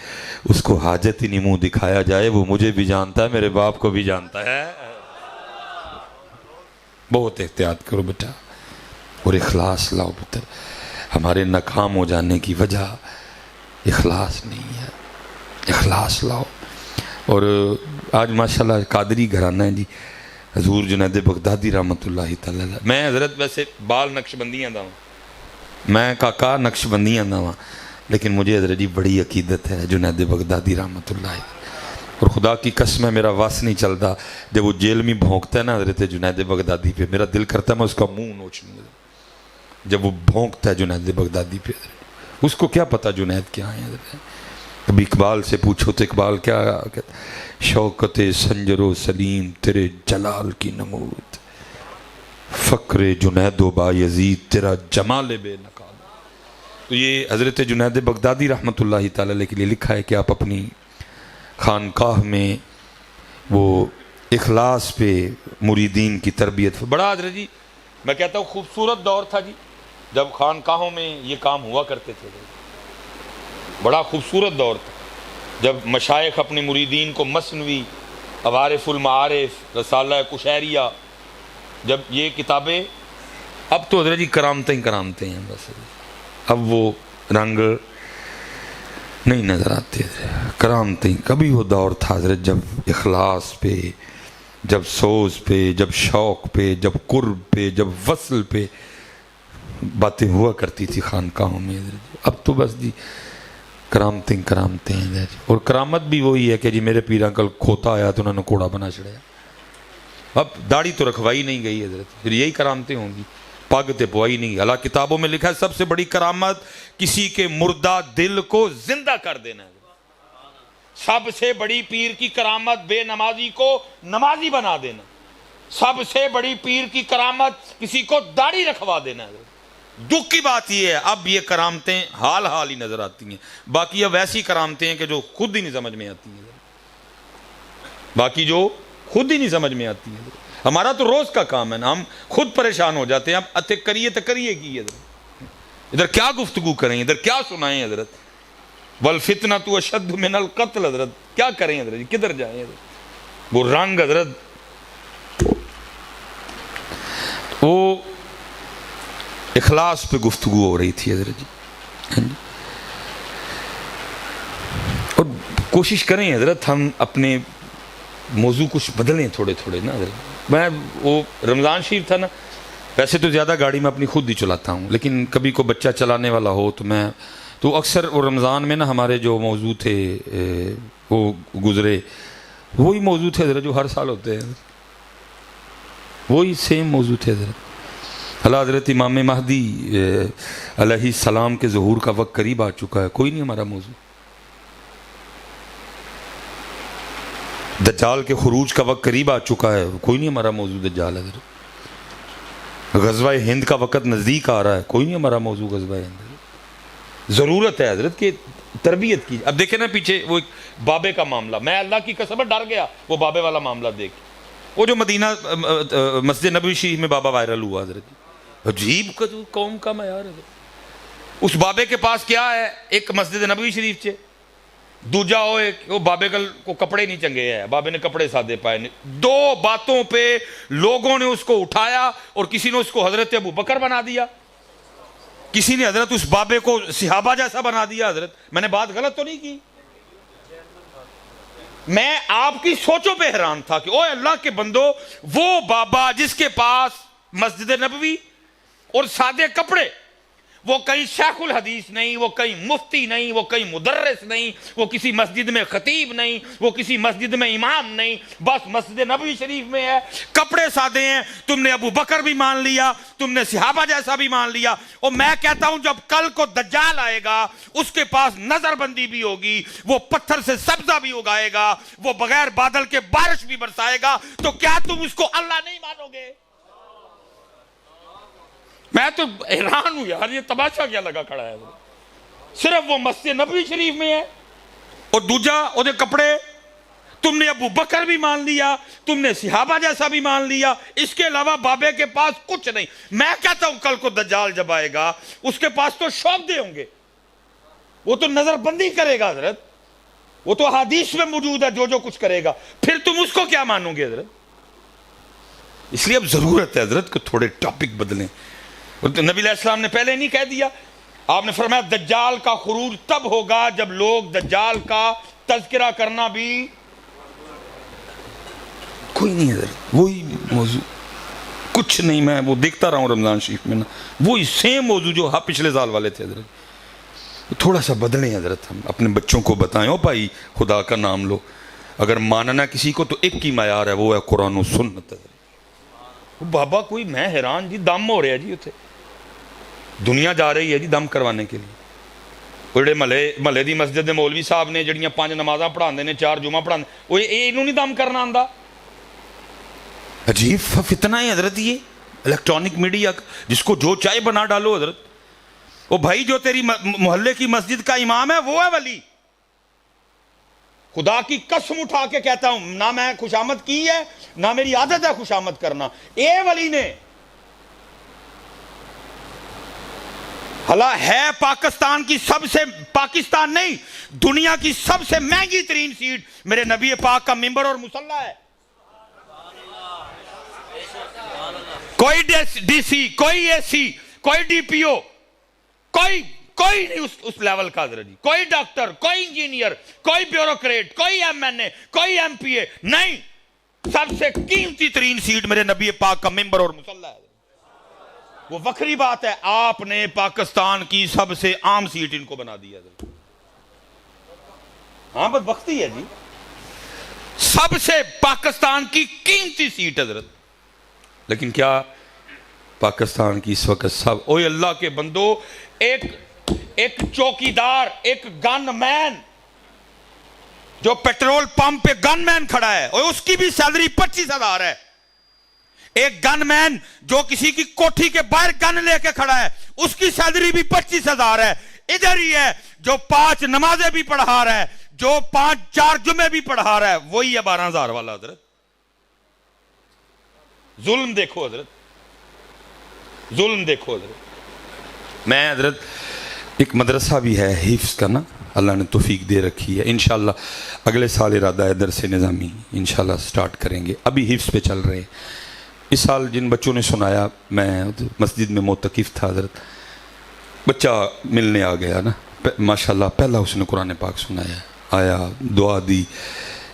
اس کو حاجت ہی نہیں منہ دکھایا جائے، وہ مجھے بھی جانتا ہے، میرے باپ کو بھی جانتا ہے. بہت احتیاط کرو بیٹا. اور اخلاص لاؤ پتر. ہمارے ناکام ہو جانے کی وجہ اخلاص نہیں ہے. اخلاص لاؤ. اور آج ماشاءاللہ قادری گھرانہ ہے جی, حضور جنید بغدادی رحمۃ اللہ تعالی علیہ. میں حضرت ویسے بال نقش بندیاں دا ہوں, میں کاکا نقش بندیاں دا ہوں, لیکن مجھے حضرت جی بڑی عقیدت ہے جنید بغدادی رحمۃ اللہ. اور خدا کی قسم ہے میرا وس نہیں چلتا, جب وہ جیل میں بھونکتا ہے نا حضرت جنید بغدادی پہ, میرا دل کرتا ہے میں اس کا منہ نوچ لوں. جب وہ بھونکتا ہے جنید بغدادی پہ, اس کو کیا پتا جنید کیا ہے حضرت. ابھی اقبال سے پوچھو تو اقبال کیا کہتا, شوکت سنجر و سلیم تیرے جلال کی نمود, فقر جنید و بایزید تیرا جمال بے نقاب. تو یہ حضرت جنید بغدادی رحمۃ اللہ تعالی علیہ کے لیے لکھا ہے کہ آپ اپنی خانقاہ میں وہ اخلاص پہ مریدین کی تربیت. بڑا حضرت جی میں کہتا ہوں خوبصورت دور تھا جی جب خانقاہوں میں یہ کام ہوا کرتے تھے. بڑا خوبصورت دور تھا جب مشائخ اپنے مریدین کو مثنوی, عوارف المعارف, رسالہ کشیریہ, جب یہ کتابیں, اب تو حضرت جی کرامتیں ہی کرامتیں ہیں بس. اب وہ رنگ نہیں نظر آتے کرامتیں. کبھی وہ دور تھا حضرت جب اخلاص پہ, جب سوز پہ, جب شوق پہ, جب قرب پہ, جب وصل پہ باتیں ہوا کرتی تھی خانقاہوں میں. اب تو بس جی کرامتیں کرامتیں ہیں. اور کرامت بھی وہی ہے کہ جی میرے پیر انکل کھوتا آیا تو انہوں نے کوڑا بنا چڑھایا. اب داڑھی تو رکھوائی نہیں گئی حضرت, پھر یہی کرامتیں ہوں گی. پگ تے پوائی نہیں. اللہ کتابوں میں لکھا ہے سب سے بڑی کرامت کسی کے مردہ دل کو زندہ کر دینا ہے. سب سے بڑی پیر کی کرامت بے نمازی کو نمازی بنا دینا. سب سے بڑی پیر کی کرامت کسی کو داڑھی رکھوا دینا ہے. دکھ کی بات یہ ہے اب یہ کرامتیں حال حال ہی نظر آتی ہیں. باقی اب ایسی کرامتیں ہیں کہ جو خود ہی نہیں سمجھ میں آتی ہیں. باقی جو خود ہی نہیں سمجھ میں آتی ہیں. ہمارا تو روز کا کام ہے نا, ہم خود پریشان ہو جاتے ہیں. اب کریے تو کریے کی حضرت, ادھر کیا گفتگو کریں, ادھر کیا سنائیں حضرت. والفتنۃ اشد من القتل حضرت, کیا کریں حضرت, کدھر جائیں حضرت. وہ رنگ حضرت, وہ اخلاص پہ گفتگو ہو رہی تھی حضرت جی. اور کوشش کریں حضرت ہم اپنے موضوع کچھ بدلیں تھوڑے تھوڑے نا حضرت. میں وہ رمضان شریف تھا نا, ویسے تو زیادہ گاڑی میں اپنی خود ہی چلاتا ہوں, لیکن کبھی کو بچہ چلانے والا ہو تو میں تو اکثر وہ رمضان میں نا ہمارے جو موضوع تھے وہ گزرے, وہی موضوع تھے حضرت جو ہر سال ہوتے ہیں, وہی سیم موضوع تھے حضرت. اللہ حضرت امام مہدی علیہ السلام کے ظہور کا وقت قریب آ چکا ہے, کوئی نہیں ہمارا موضوع. دجال کے خروج کا وقت قریب آ چکا ہے, کوئی نہیں ہمارا موضوع دجال حضرت. غزوہ ہند کا وقت نزدیک آ رہا ہے, کوئی نہیں ہمارا موضوع غزوہ ہند. ضرورت ہے حضرت کہ تربیت کی. اب دیکھیں نا پیچھے وہ بابے کا معاملہ, میں اللہ کی قسم ڈر گیا وہ بابے والا معاملہ دیکھ. وہ جو مدینہ مسجد نبوی شریف میں بابا وائرل ہوا حضرت, عجیب قوم کا معیار ہے. اس بابے کے پاس کیا ہے, ایک مسجد نبوی شریف چے, دوجا وہ بابے کو کپڑے نہیں چنگے ہیں, بابے نے کپڑے سادے پائے. دو باتوں پہ لوگوں نے اس کو اٹھایا, اور کسی نے اس کو حضرت ابو بکر بنا دیا, کسی نے حضرت اس بابے کو صحابہ جیسا بنا دیا. حضرت میں نے بات غلط تو نہیں کی؟ میں آپ کی سوچوں پہ حیران تھا کہ اوہ اللہ کے بندو, وہ بابا جس کے پاس مسجد نبوی اور سادے کپڑے, وہ کہیں شیخ الحدیث نہیں, وہ کہیں مفتی نہیں, وہ کہیں مدرس نہیں, وہ کسی مسجد میں خطیب نہیں, وہ کسی مسجد میں امام نہیں, بس مسجد نبوی شریف میں ہے, کپڑے سادے ہیں. تم نے ابو بکر بھی مان لیا, تم نے صحابہ جیسا بھی مان لیا. اور میں کہتا ہوں جب کل کو دجال آئے گا اس کے پاس نظر بندی بھی ہوگی, وہ پتھر سے سبزہ بھی اگائے گا, وہ بغیر بادل کے بارش بھی برسائے گا, تو کیا تم اس کو اللہ نہیں مانو گے؟ میں تو حیران ہوں یار, یہ تماشا کیا لگا کھڑا ہے. صرف وہ مسجد نبوی شریف میں ہے, اور دوجا وہ کپڑے. تم نے ابو بکر بھی مان لیا, تم نے صحابہ جیسا بھی مان لیا, اس کے علاوہ بابے کے پاس کچھ نہیں. میں کہتا ہوں کل کو دجال جب آئے گا اس کے پاس تو شعبدے ہوں گے, وہ تو نظر بندی کرے گا حضرت, وہ تو حدیث میں موجود ہے جو کچھ کرے گا. پھر تم اس کو کیا مانو گے حضرت؟ اس لیے اب ضرورت ہے حضرت کہ تھوڑے ٹاپک بدلیں. نبی علیہ السلام نے پہلے نہیں کہہ دیا؟ آپ نے فرمایا دجال کا خروج تب ہوگا جب لوگ دجال کا تذکرہ کرنا بھی کوئی نہیں ہے، وہی موضوع کچھ نہیں. میں وہ دیکھتا رہا ہوں رمضان شریف میں نا، وہی سیم موضوع جو پچھلے سال والے تھے حضرت. تھوڑا سا بدلیں حضرت، ہم اپنے بچوں کو بتائیں او بھائی خدا کا نام لو. اگر ماننا کسی کو تو ایک ہی معیار ہے، وہ ہے قرآن و سنت. بابا کوئی میں حیران جی، دم ہو رہا ہے جی اتنے، دنیا جا رہی ہے جی دم کروانے کے لیے. جڑے محلے دی مسجد دے مولوی صاحب نے جڑیاں 5 نمازاں پڑھاندے نے، 4 جمعہ پڑھاندے، وہ اینوں نہیں دم کرنا آندا. عجیب فتنہ ہے حضرت یہ الیکٹرانک میڈیا کا، جس کو جو چاہے بنا ڈالو حضرت. وہ بھائی جو تیری محلے کی مسجد کا امام ہے وہ ہے ولی. خدا کی قسم اٹھا کے کہتا ہوں، نہ میں خوشامد کی ہے نہ میری عادت ہے خوشامد کرنا. اے ولی نے حالا ہے پاکستان کی سب سے، پاکستان نہیں دنیا کی سب سے مہنگی ترین سیٹ میرے نبی پاک کا ممبر اور مصلی ہے. کوئی ڈی سی، کوئی اے سی، کوئی ڈی پی او، کوئی نہیں اس لیول کا حضرت جی. کوئی ڈاکٹر، کوئی انجینئر، کوئی بیوروکریٹ، کوئی ایم این اے، کوئی ایم پی اے نہیں. سب سے قیمتی ترین سیٹ میرے نبی پاک کا ممبر اور مصلی ہے. وہ وکری بات ہے، آپ نے پاکستان کی سب سے عام سیٹ ان کو بنا دیا حضرت. ہاں بدبختی ہے جی، سب سے پاکستان کی قیمتی سیٹ حضرت. لیکن کیا پاکستان کی اس وقت سب، اوے اللہ کے بندو، ایک چوکیدار، ایک گن مین جو پیٹرول پمپ پہ گن مین کھڑا ہے، اور اس کی بھی سیلری 25,000 ہے. ایک گن مین جو کسی کی کوٹھی کے باہر گن لے کے کھڑا ہے، اس کی سیلری بھی 25,000 ہے. ادھر ہی ہے جو 5 نمازیں بھی پڑھا رہا ہے، جو 4 جمعے بھی پڑھا رہا ہے، وہی ہے 12,000 والا حضرت. ظلم دیکھو حضرت، ظلم دیکھو حضرت. میں حضرت ایک مدرسہ بھی ہے حفظ کا نا، اللہ نے توفیق دے رکھی ہے. انشاءاللہ اگلے سال ارادہ ہے درس نظامی انشاءاللہ سٹارٹ کریں گے. ابھی حفظ پہ چل رہے ہیں. اس سال جن بچوں نے سنایا، میں مسجد میں معتکف تھا حضرت، بچہ ملنے آ گیا نا، ماشاءاللہ پہلا اس نے قرآن پاک سنایا، آیا دعا دی،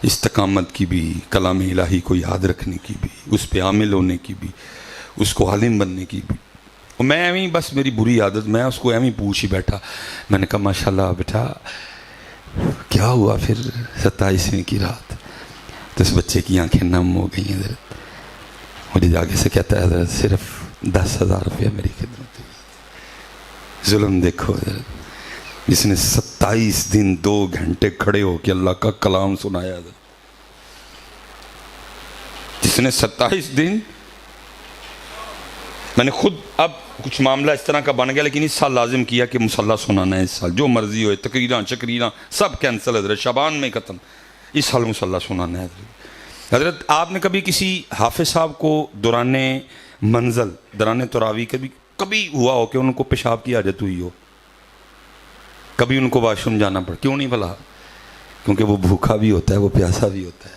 استقامت کی بھی، کلام الہی کو یاد رکھنے کی بھی، اس پہ عامل ہونے کی بھی، اس کو عالم بننے کی بھی. میں ایویں بس میری بری عادت، میں اس کو ایویں پوچھ ہی بیٹھا. میں نے کہا ماشاءاللہ بیٹا کیا ہوا پھر 27ویں کی رات؟ تو اس بچے کی آنکھیں نم ہو گئی ہیں حضرت. مجھے جاگے سے کہتا ہے حضرت صرف 10,000 روپیہ میری خدمت ہوئی. ظلم دیکھو حضرت، جس نے 27 دن 2 گھنٹے کھڑے ہو کے اللہ کا کلام سنایا حضرت، جس نے 27 دن. میں نے خود اب کچھ معاملہ اس طرح کا بن گیا، لیکن اس سال لازم کیا کہ مصلی سنانا ہے. اس سال جو مرضی ہوئے، تقریراں چکریراں سب کینسل حضرت، شعبان میں ختم. اس سال مصلی سنانا ہے حضرت. حضرت آپ نے کبھی کسی حافظ صاحب کو دوران منزل، دوران تراویح کبھی ہوا ہو کہ ان کو پیشاب کی حاجت ہوئی ہو، کبھی ان کو واش روم جانا پڑا؟ کیوں نہیں بھلا؟ کیونکہ وہ بھوکا بھی ہوتا ہے، وہ پیاسا بھی ہوتا ہے.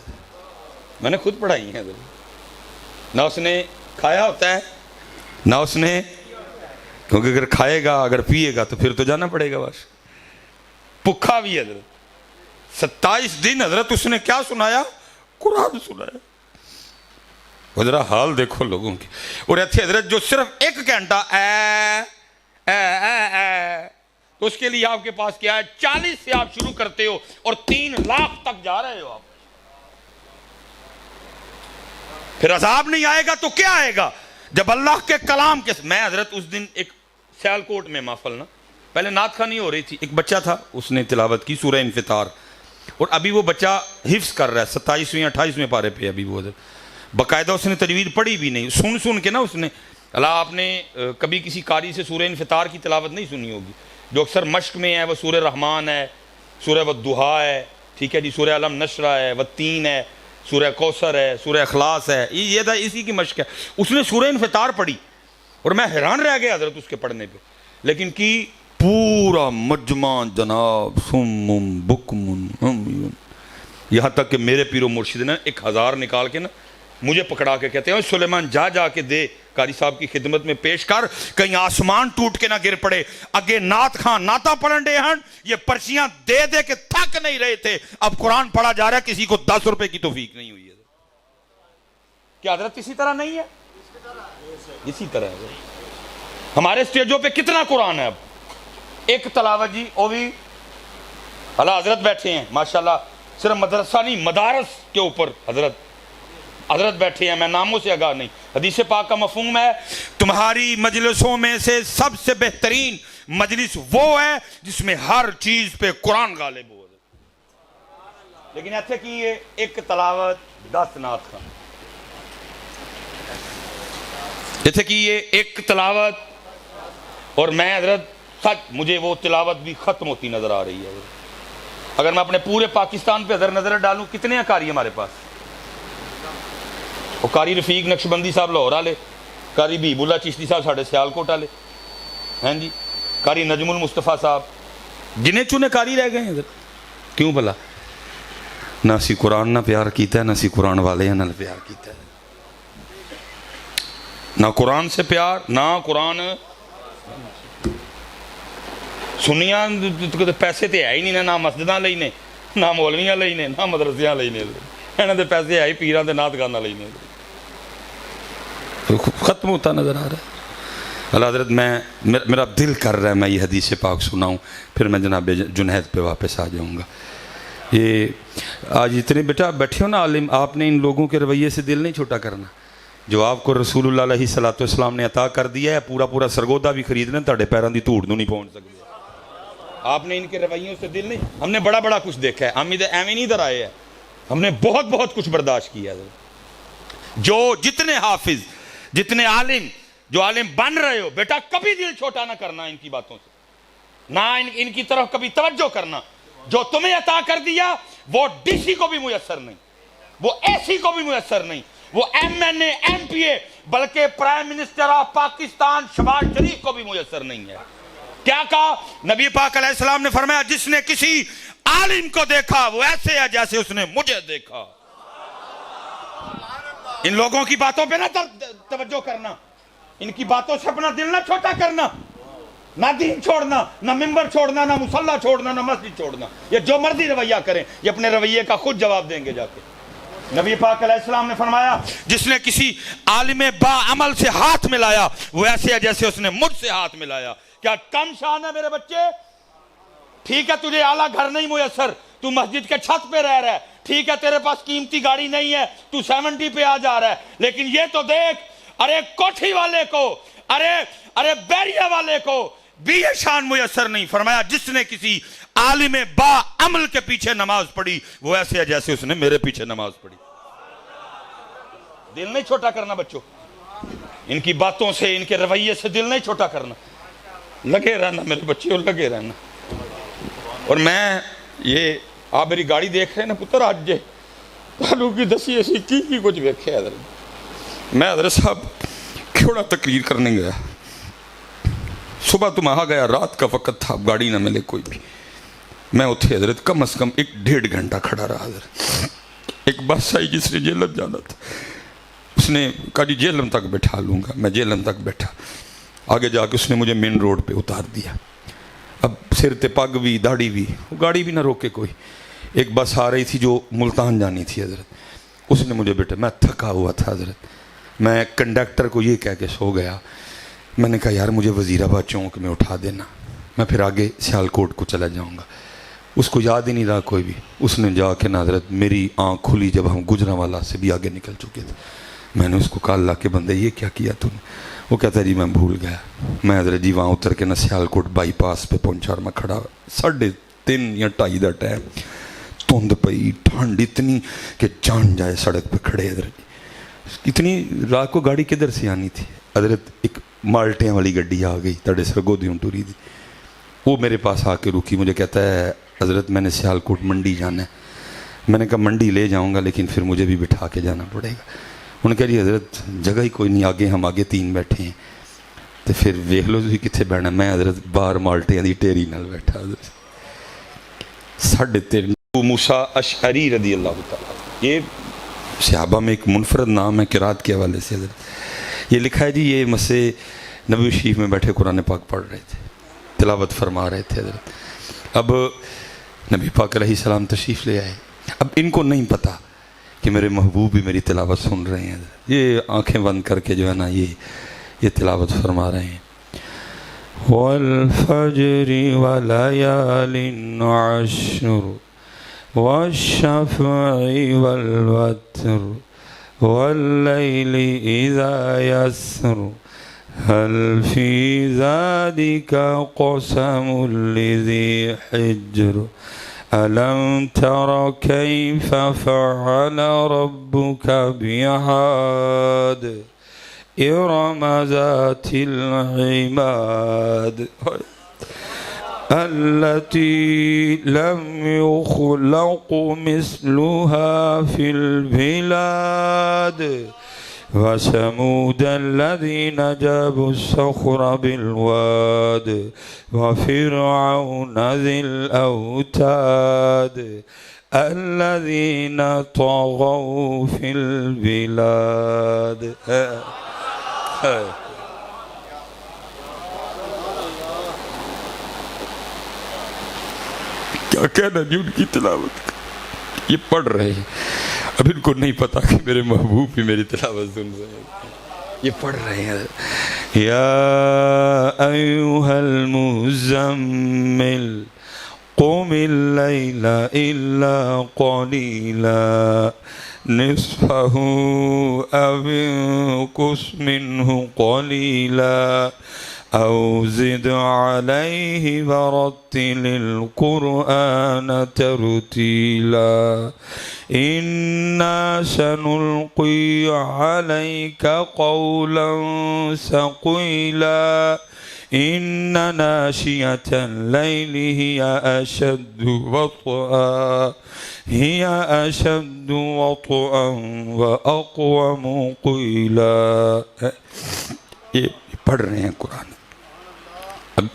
میں نے خود پڑھائی ہے حضرت. نہ اس نے کھایا ہوتا ہے نہ اس نے، کیونکہ اگر کھائے گا اگر پیے گا تو پھر تو جانا پڑے گا واش. بھوکا بھی حضرت. 27 دن حضرت اس نے کیا سنایا؟ قرآن سنایا. ذرا حال دیکھو لوگوں کی. اور ایتھے حضرت جو صرف 1 گھنٹہ تو اس کے لیے آپ کے پاس کیا ہے؟ 40 سے آپ شروع کرتے ہو اور 3 لاکھ تک جا رہے ہو آپ. پھر عذاب نہیں آئے گا تو کیا آئے گا؟ جب اللہ کے کلام کے. میں حضرت اس دن ایک سیالکوٹ میں محفل نا، پہلے نعت خوانی ہو رہی تھی، ایک بچہ تھا اس نے تلاوت کی سورہ انفطار، اور ابھی وہ بچہ حفظ کر رہا ہے 27ویں 28ویں پارے پہ. ابھی وہ باقاعدہ اس نے تجوید پڑھی بھی نہیں، سن کے نا اس نے. اللہ آپ نے کبھی کسی قاری سے سورہ انفطار کی تلاوت نہیں سنی ہوگی. جو اکثر مشق میں ہے وہ سورہ رحمان ہے، سورہ والضحیٰ ہے، ٹھیک ہے جی، سورہ علم نشرہ ہے، والتین ہے، سورہ کوثر ہے، سورہ اخلاص ہے. یہ تھا اسی کی مشق ہے. اس نے سورہ انفطار پڑھی اور میں حیران رہ گیا حضرت اس کے پڑھنے پہ. لیکن کی پورا مجمع جناب سم بکم عمی، یہاں تک کہ میرے پیر و مرشد نے 1000 نکال کے نا مجھے پکڑا کے کہتے ہیں سلیمان جا جا کے دے قاری صاحب کی خدمت میں پیش کر, کہیں آسمان ٹوٹ کے نہ گر پڑے. اگے نعت خان نعتہ پڑھن ڈے ہیں, یہ پرچیاں دے دے کے تھک نہیں رہے تھے, اب قرآن پڑھا جا رہا ہے, کسی کو 10 روپے کی توفیق نہیں ہوئی ہے. کیا حضرت اسی طرح نہیں ہے؟ اسی طرح ہے. ہمارے سٹیجوں پہ کتنا قرآن ہے اب. ایک تلاوت جی, وہ بھی اللہ حضرت بیٹھے ہیں ماشاءاللہ, صرف مدرسہ نہیں مدارس کے اوپر حضرت بیٹھے ہیں, میں ناموں سے آگاہ نہیں. حدیث پاک کا مفہوم ہے تمہاری مجلسوں میں سے سب سے بہترین مجلس وہ ہے جس میں ہر چیز پہ قرآن غالب ہو. لیکن ایسے کی یہ ایک تلاوت 10 نعت خان, ایسے کی یہ ایک تلاوت, اور میں حضرت سچ مجھے وہ تلاوت بھی ختم ہوتی نظر آ رہی ہے. اگر میں اپنے پورے پاکستان پہ نظر ڈالوں کتنے قاری ہمارے پاس. وہ قاری رفیق نقشبندی صاحب لاہور والے, قاری بھیب اللہ چشتی صاحب ساڑھے سیالکوٹ والے ہیں جی, قاری نجم المصطفیٰ صاحب, گنے چنے قاری رہ گئے ہیں حضرت. کیوں بھلا؟ نہ سی قرآن نہ پیار کیتا ہے, نہ سی قرآن والے ہیں نہ پیار کیتا ہے. نہ قرآن سے پیار, نہ قرآن سنیاں پیسے تے ہے ہی نہیں, نہ مسجداں لئی نے, نہ مولویاں لئی نے, نہ مدرسیاں لئی نے. انہاں دے پیسے ہے ہی پیراں دے نعت گانا لئی نے. ختم ہوتا نظر آ رہا ہے. اللہ حضرت میرا دل کر رہا ہے میں یہ حدیث پاک سناؤں, پھر میں جناب جنید پہ واپس آ جاؤں گا. یہ آج اتنے بیٹا بیٹھے ہو نا عالم, آپ نے ان لوگوں کے رویے سے دل نہیں چھوٹا کرنا. جو آپ کو رسول اللہ علیہ الصلوۃ والسلام نے عطا کر دیا ہے, پورا سرگودا بھی خریدنا, تہاڈے پیراں دی دھوڑ نوں نہیں پہنچ سکتے. آپ نے ان کے رویوں سے دل نہیں, ہم نے بڑا کچھ دیکھا ہے, ہم ادھر ایویں نہیں ادھر آئے ہیں, ہم نے بہت کچھ برداشت کیا ہے. جو جتنے حافظ, جتنے عالم, جو عالم بن رہے ہو بیٹا, کبھی دل چھوٹا نہ کرنا ان کی باتوں سے, نہ ان کی طرف کبھی توجہ کرنا. جو تمہیں عطا کر دیا وہ ڈی سی کو بھی میسر نہیں, وہ اے سی کو بھی میسر نہیں, وہ M N A M P A بلکہ prime minister of Pakistan Shahbaz Sharif کو بھی میسر نہیں ہے. کیا کہا نبی پاک علیہ السلام نے؟ فرمایا جس نے کسی عالم کو دیکھا وہ ایسے ہے جیسے اس نے مجھے دیکھا. ان لوگوں کی باتوں پہ نہ توجہ کرنا, ان کی باتوں سے اپنا دل نہ چھوٹا کرنا, نہ دین چھوڑنا, نہ ممبر چھوڑنا, نہ مصلی چھوڑنا, نہ مسجد چھوڑنا. یہ جو مرضی رویہ کریں, یہ اپنے رویے کا خود جواب دیں گے جا کے. نبی پاک علیہ السلام نے فرمایا جس نے کسی عالم با عمل سے ہاتھ ملایا وہ ایسے ہے جیسے اس نے مجھ سے ہاتھ ملایا. کیا کم شان ہے میرے بچے؟ ٹھیک ہے تجھے اعلیٰ گھر نہیں میسر, تو مسجد کے چھت پہ رہ رہا ہے, ٹھیک ہے تیرے پاس قیمتی گاڑی نہیں ہے, تو 70 پہ آ جا رہا ہے, لیکن یہ تو دیکھ, ارے کوٹھی والے کو, ارے بیریا والے کو بھی یہ شان میسر نہیں. فرمایا جس نے کسی عالم با عمل کے پیچھے نماز پڑھی وہ ایسے ہے جیسے اس نے میرے پیچھے نماز پڑھی. دل نہیں چھوٹا کرنا بچوں, ان کی باتوں سے, ان کے رویے سے دل نہیں چھوٹا کرنا. لگے رہنا میرے بچے, لگے رہنا. اور میں یہ آپ میری گاڑی دیکھ رہے ہیں نا پتر, آج جے تعلق کی دسی ایسی کی کچھ دیکھے حضرت. میں حضرت صاحب کیوڑا تقریر کرنے گیا, صبح تم آ گیا, رات کا وقت تھا, گاڑی نہ ملے کوئی بھی. میں اتھے حضرت کم از کم 1-1.5 گھنٹہ کھڑا رہا حضرت. ایک بس آئی جس نے جہلم جانا تھا, اس نے کہا جی جہلم تک بٹھا لوں گا. میں جہلم تک بیٹھا, آگے جا کے اس نے مجھے مین روڈ پہ اتار دیا. اب سر تے پگ بھی, داڑھی بھی, گاڑی بھی نہ روکے کوئی. ایک بس آ رہی تھی جو ملتان جانی تھی حضرت, اس نے مجھے بیٹھا, میں تھکا ہوا تھا حضرت. میں کنڈکٹر کو یہ کہہ کے سو گیا. میں نے کہا یار مجھے وزیرآباد چوک میں اٹھا دینا, میں پھر آگے سیالکوٹ کو چلا جاؤں گا. اس کو یاد ہی نہیں رہا کوئی بھی. اس نے جا کے نا حضرت میری آنکھ کھلی جب ہم گجرانوالہ سے بھی آگے نکل چکے تھے. میں نے اس کو کہا اللہ کے بندے یہ کیا کیا تم نے؟ وہ کہتا ہے جی میں بھول گیا. میں حضرت جی وہاں اتر کے نا سیالکوٹ بائی پاس پہ پہنچا, اور میں کھڑا 3:30 یا 2:30 دا ٹائم, دھند پئی, ٹھنڈ اتنی کہ جان جائے سڑک پہ کھڑے حضرت. اتنی رات کو گاڑی کدھر سے آنی تھی حضرت؟ ایک مالٹیاں والی گڈی آ گئی تڑے سرگودیوں ٹوری دی. وہ میرے پاس آ کے رکی, مجھے کہتا ہے حضرت میں نے سیالکوٹ منڈی جانا ہے. میں نے کہا منڈی لے جاؤں گا لیکن پھر مجھے بھی بٹھا کے جانا پڑے گا. انہوں نے کہا جی حضرت جگہ ہی کوئی نہیں, آگے ہم آگے 3 بیٹھے ہیں, تو پھر ویکھ لو تھی کتنے بہنا. میں حضرت باہر مالٹیاں دی ٹیری نال بیٹھا حضرت. 3:30 موسیٰ اشعری رضی اللہ تعالیٰ, یہ صحابہ میں ایک منفرد نام ہے قرات کے حوالے سے حضرت، یہ لکھا ہے جی یہ مسئلے نبوی شریف میں بیٹھے قرآن پاک پڑھ رہے تھے، تلاوت فرما رہے تھے حضرت۔ اب نبی پاک علیہ السلام تشریف لے آئے، اب ان کو نہیں پتہ کہ میرے محبوب بھی میری تلاوت سن رہے ہیں حضرت، یہ آنکھیں بند کر کے جو ہے نا یہ تلاوت فرما رہے ہیں۔ والفجر وليال عشر والشفع والوتر والليل إذا يسر هل في ذلك قسم لذي حجر ألم تر كيف فعل ربك بعاد إرم ذات العماد التي لم يخلق مثلها في البلاد وثمود الذين جابوا الصخر بالواد وفرعون ذي الأوتاد الذين طغوا في البلاد۔ کیا کہنا جی ان کی تلاوت کا، یہ پڑھ رہے ہیں، اب ان کو نہیں پتا کہ میرے محبوب بھی میری تلاوت سن رہے ہیں، یہ پڑھ رہے ہیں۔ یا ایھا المزمل قم اللیل الا قلیلا نصفه او انقص منه قلیلا أو زد عليه ورتل القرآن ترتيلا إنا سنلقي عليك قولا ثقيلا إن ناشئة الليل هي أشد وطئا وأقوم قيلا۔ یہ پڑھ رہے ہیں قرآن، اب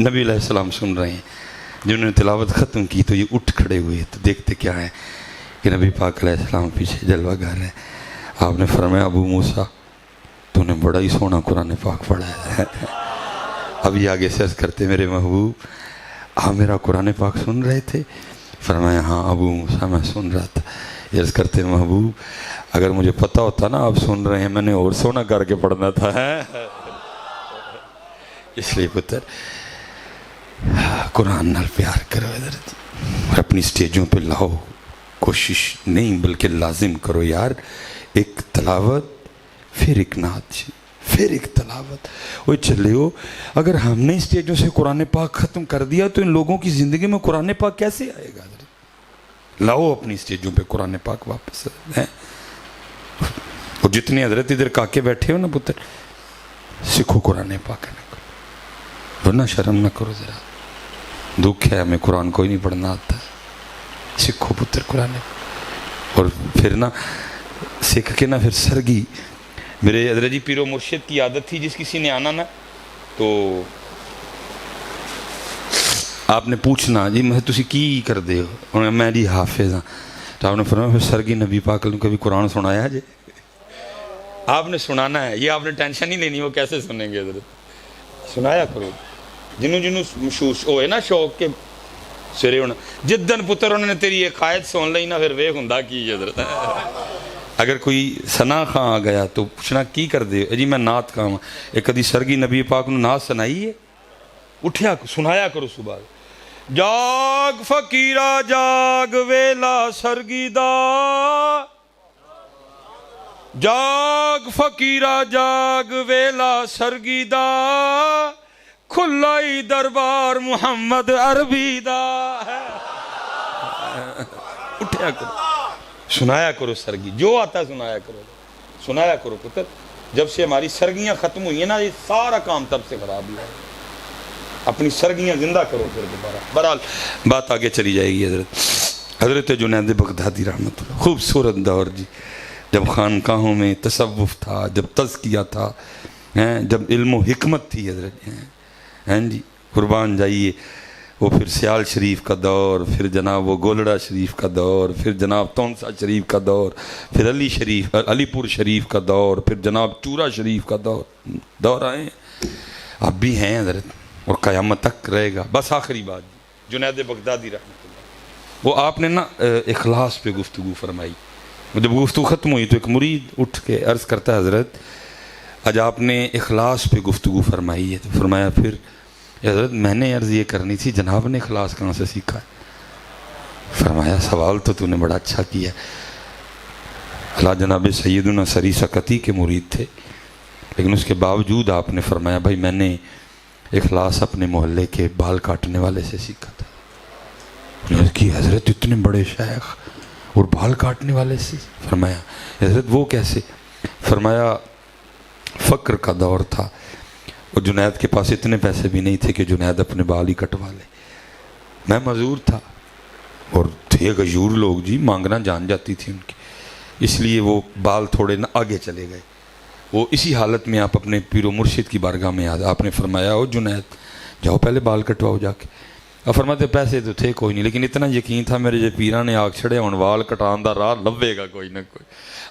نبی علیہ السلام سن رہے ہیں، جنہوں نے تلاوت ختم کی تو یہ اٹھ کھڑے ہوئے، تو دیکھتے کیا ہے کہ نبی پاک علیہ السلام پیچھے جلوہ گر ہے۔ آپ نے فرمایا ابو موسیٰ تو نے بڑا ہی سونا قرآن پاک پڑھا ہے۔ اب یہ آگے سے عرض کرتے میرے محبوب آپ میرا قرآن پاک سن رہے تھے؟ فرمایا ہاں ابو موسیٰ میں سن رہا تھا۔ یہ عرض کرتے محبوب اگر مجھے پتہ ہوتا نا آپ سن رہے ہیں میں نے اور سونا کر کے پڑھنا تھا۔ اس لیے پتر قرآن نال پیار کرو حضرت، اور اپنی سٹیجوں پہ لاؤ، کوشش نہیں بلکہ لازم کرو یار، ایک تلاوت پھر ایک نعت پھر ایک تلاوت، وہ چلے ہو۔ اگر ہم نے سٹیجوں سے قرآن پاک ختم کر دیا تو ان لوگوں کی زندگی میں قرآن پاک کیسے آئے گا حضرت؟ لاؤ اپنی سٹیجوں پہ قرآن پاک واپس ہیں، اور جتنے حضرت ادھر کاکے بیٹھے ہو نا پتر سکھو قرآن پاک نہ کرو، ورنہ شرم نہ کرو، ذرا دکھ ہے ہمیں قرآن کوئی نہیں پڑھنا آتا، سکھو پتر قرآن، اور پھر نہ سکھ کے نہ پھر سرگی۔ میرے حضرت جی پیر و مرشد کی عادت تھی جس کسی نے آنا نا تو آپ نے پوچھنا جی میں تسی کی کر دے ہو، میں جی حافظ ہاں، تو آپ نے فرمایا پھر سرگی نبی پاک نے کبھی قرآن سنایا جی؟ آپ نے سنانا ہے، یہ آپ نے ٹینشن نہیں لینی، وہ کیسے سنیں گے حضرت، سنایا کرو۔ جنوں مشہور ہوئے نا شوق کے سرے ہونا، جدن پتر انہوں نے تیری ایک قائد سن لئی نا پھر ویخ ہندہ کی حضرت۔ اگر کوئی ثنا خاں آ گیا تو پوچھنا کی کر دے جی میں نعت کہاں، ایک کدی سرگی نبی پاک نے نعت سنائی ہے؟ اٹھیا سنایا کرو صبح، جاگ فقیرہ جاگ ویلا سرگی دا، جاگ فقیرہ جاگ ویلا سرگی دا، کھلائی دربار محمد عربی دا۔ اٹھیا کرو سنایا کرو سرگی، جو آتا سنایا کرو، سنایا کرو پتر۔ جب سے ہماری سرگیاں ختم ہوئی ہیں نا یہ سارا کام تب سے خراب ہوا ہے، اپنی سرگیاں زندہ کرو پھر دوبارہ۔ بہرحال بات آگے چلی جائے گی حضرت۔ حضرت جنید بغدادی رحمۃ اللہ، خوبصورت دور جی، جب خانقاہوں میں تصوف تھا، جب تزکیہ تھا، جب علم و حکمت تھی حضرت، ہیں جی قربان جائیے۔ وہ پھر سیال شریف کا دور، پھر جناب وہ گولڑا شریف کا دور، پھر جناب تونسا شریف کا دور، پھر علی پور شریف کا دور، پھر جناب چورا شریف کا دور آئے ہیں، اب بھی ہیں حضرت، اور قیامت تک رہے گا۔ بس آخری بات جنید بغدادی رحمۃ اللہ، وہ آپ نے نا اخلاص پہ گفتگو فرمائی، جب گفتگو ختم ہوئی تو ایک مرید اٹھ کے عرض کرتا ہے حضرت آج آپ نے اخلاص پہ گفتگو فرمائی ہے، تو فرمایا پھر حضرت میں نے عرض یہ کرنی تھی جناب نے اخلاص کہاں سے سیکھا ہے؟ فرمایا سوال تو نے بڑا اچھا کیا۔ اللہ جناب سیدنا سری سکتی کے مرید تھے، لیکن اس کے باوجود آپ نے فرمایا بھائی میں نے اخلاص اپنے محلے کے بال کاٹنے والے سے سیکھا تھا۔ انہوں نے کی حضرت اتنے بڑے شیخ اور بال کاٹنے والے سے؟ فرمایا حضرت وہ کیسے؟ فرمایا فقر کا دور تھا اور جنید کے پاس اتنے پیسے بھی نہیں تھے کہ جنید اپنے بال ہی کٹوا لے، میں معذور تھا اور تھے غیور لوگ جی، مانگنا جان جاتی تھی ان کی، اس لیے وہ بال تھوڑے نہ آگے چلے گئے۔ وہ اسی حالت میں آپ اپنے پیر و مرشد کی بارگاہ میں آپ نے فرمایا او جنید جاؤ پہلے بال کٹواؤ جا کے۔ اب فرماتے پیسے تو تھے کوئی نہیں، لیکن اتنا یقین تھا میرے جو پیران نے آگ چھڑے ہوں وال کٹان دا راہ لبے گا کوئی نہ کوئی۔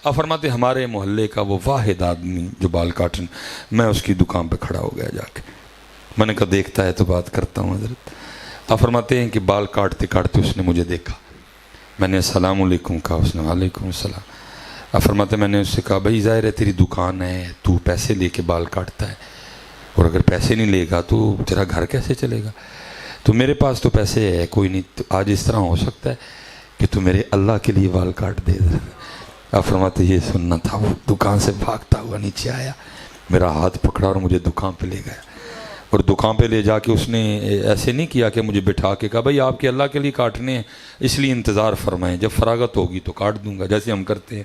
اب فرماتے ہمارے محلے کا وہ واحد آدمی جو بال کاٹن، میں اس کی دکان پہ کھڑا ہو گیا جا کے، میں نے کہا دیکھتا ہے تو بات کرتا ہوں حضرت۔ اب فرماتے ہیں کہ بال کاٹتے کاٹتے اس نے مجھے دیکھا، میں نے السلام علیکم کہا، اس نے وعلیکم السلام۔ اب فرماتے میں نے اس سے کہا بھائی ظاہر ہے تیری دکان ہے، تو پیسے لے کے بال کاٹتا ہے، اور اگر پیسے نہیں لے گا تو تیرا گھر کیسے چلے گا؟ تو میرے پاس تو پیسے ہے کوئی نہیں، تو آج اس طرح ہو سکتا ہے کہ تو میرے اللہ کے لیے بال کاٹ دے۔ اب فرماتے یہ سننا تھا، وہ دکان سے بھاگتا ہوا نیچے آیا، میرا ہاتھ پکڑا اور مجھے دکان پہ لے گیا، اور دکان پہ لے جا کے اس نے ایسے نہیں کیا کہ مجھے بٹھا کے کہا بھائی آپ کے اللہ کے لیے کاٹنے ہیں اس لیے انتظار فرمائیں، جب فراغت ہوگی تو کاٹ دوں گا جیسے ہم کرتے ہیں۔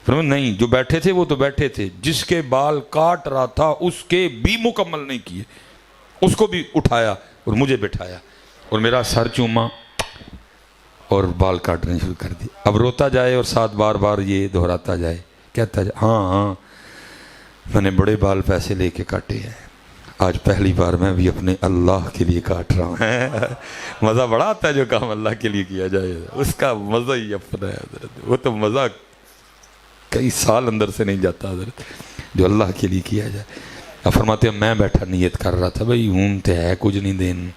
فرمایا نہیں، جو بیٹھے تھے وہ تو بیٹھے تھے، جس کے بال کاٹ رہا تھا اس کے بھی مکمل نہیں کیے، اس کو بھی اٹھایا اور مجھے بٹھایا اور میرا سر چوما اور بال کاٹنے شروع کر دی۔ اب روتا جائے اور ساتھ بار بار یہ دہراتا جائے، کہتا جائے ہاں میں نے بڑے بال پیسے لے کے کاٹے ہیں، آج پہلی بار میں بھی اپنے اللہ کے لیے کاٹ رہا ہوں۔ مزہ بڑا آتا ہے جو کام اللہ کے لیے کیا جائے، اس کا مزہ ہی اپنا ہے حضرت، وہ تو مزہ کئی سال اندر سے نہیں جاتا حضرت جو اللہ کے لیے کیا جائے۔ اب فرماتے ہیں میں بیٹھا نیت کر رہا تھا بھائی ہوں تے ہے کچھ نہیں دین،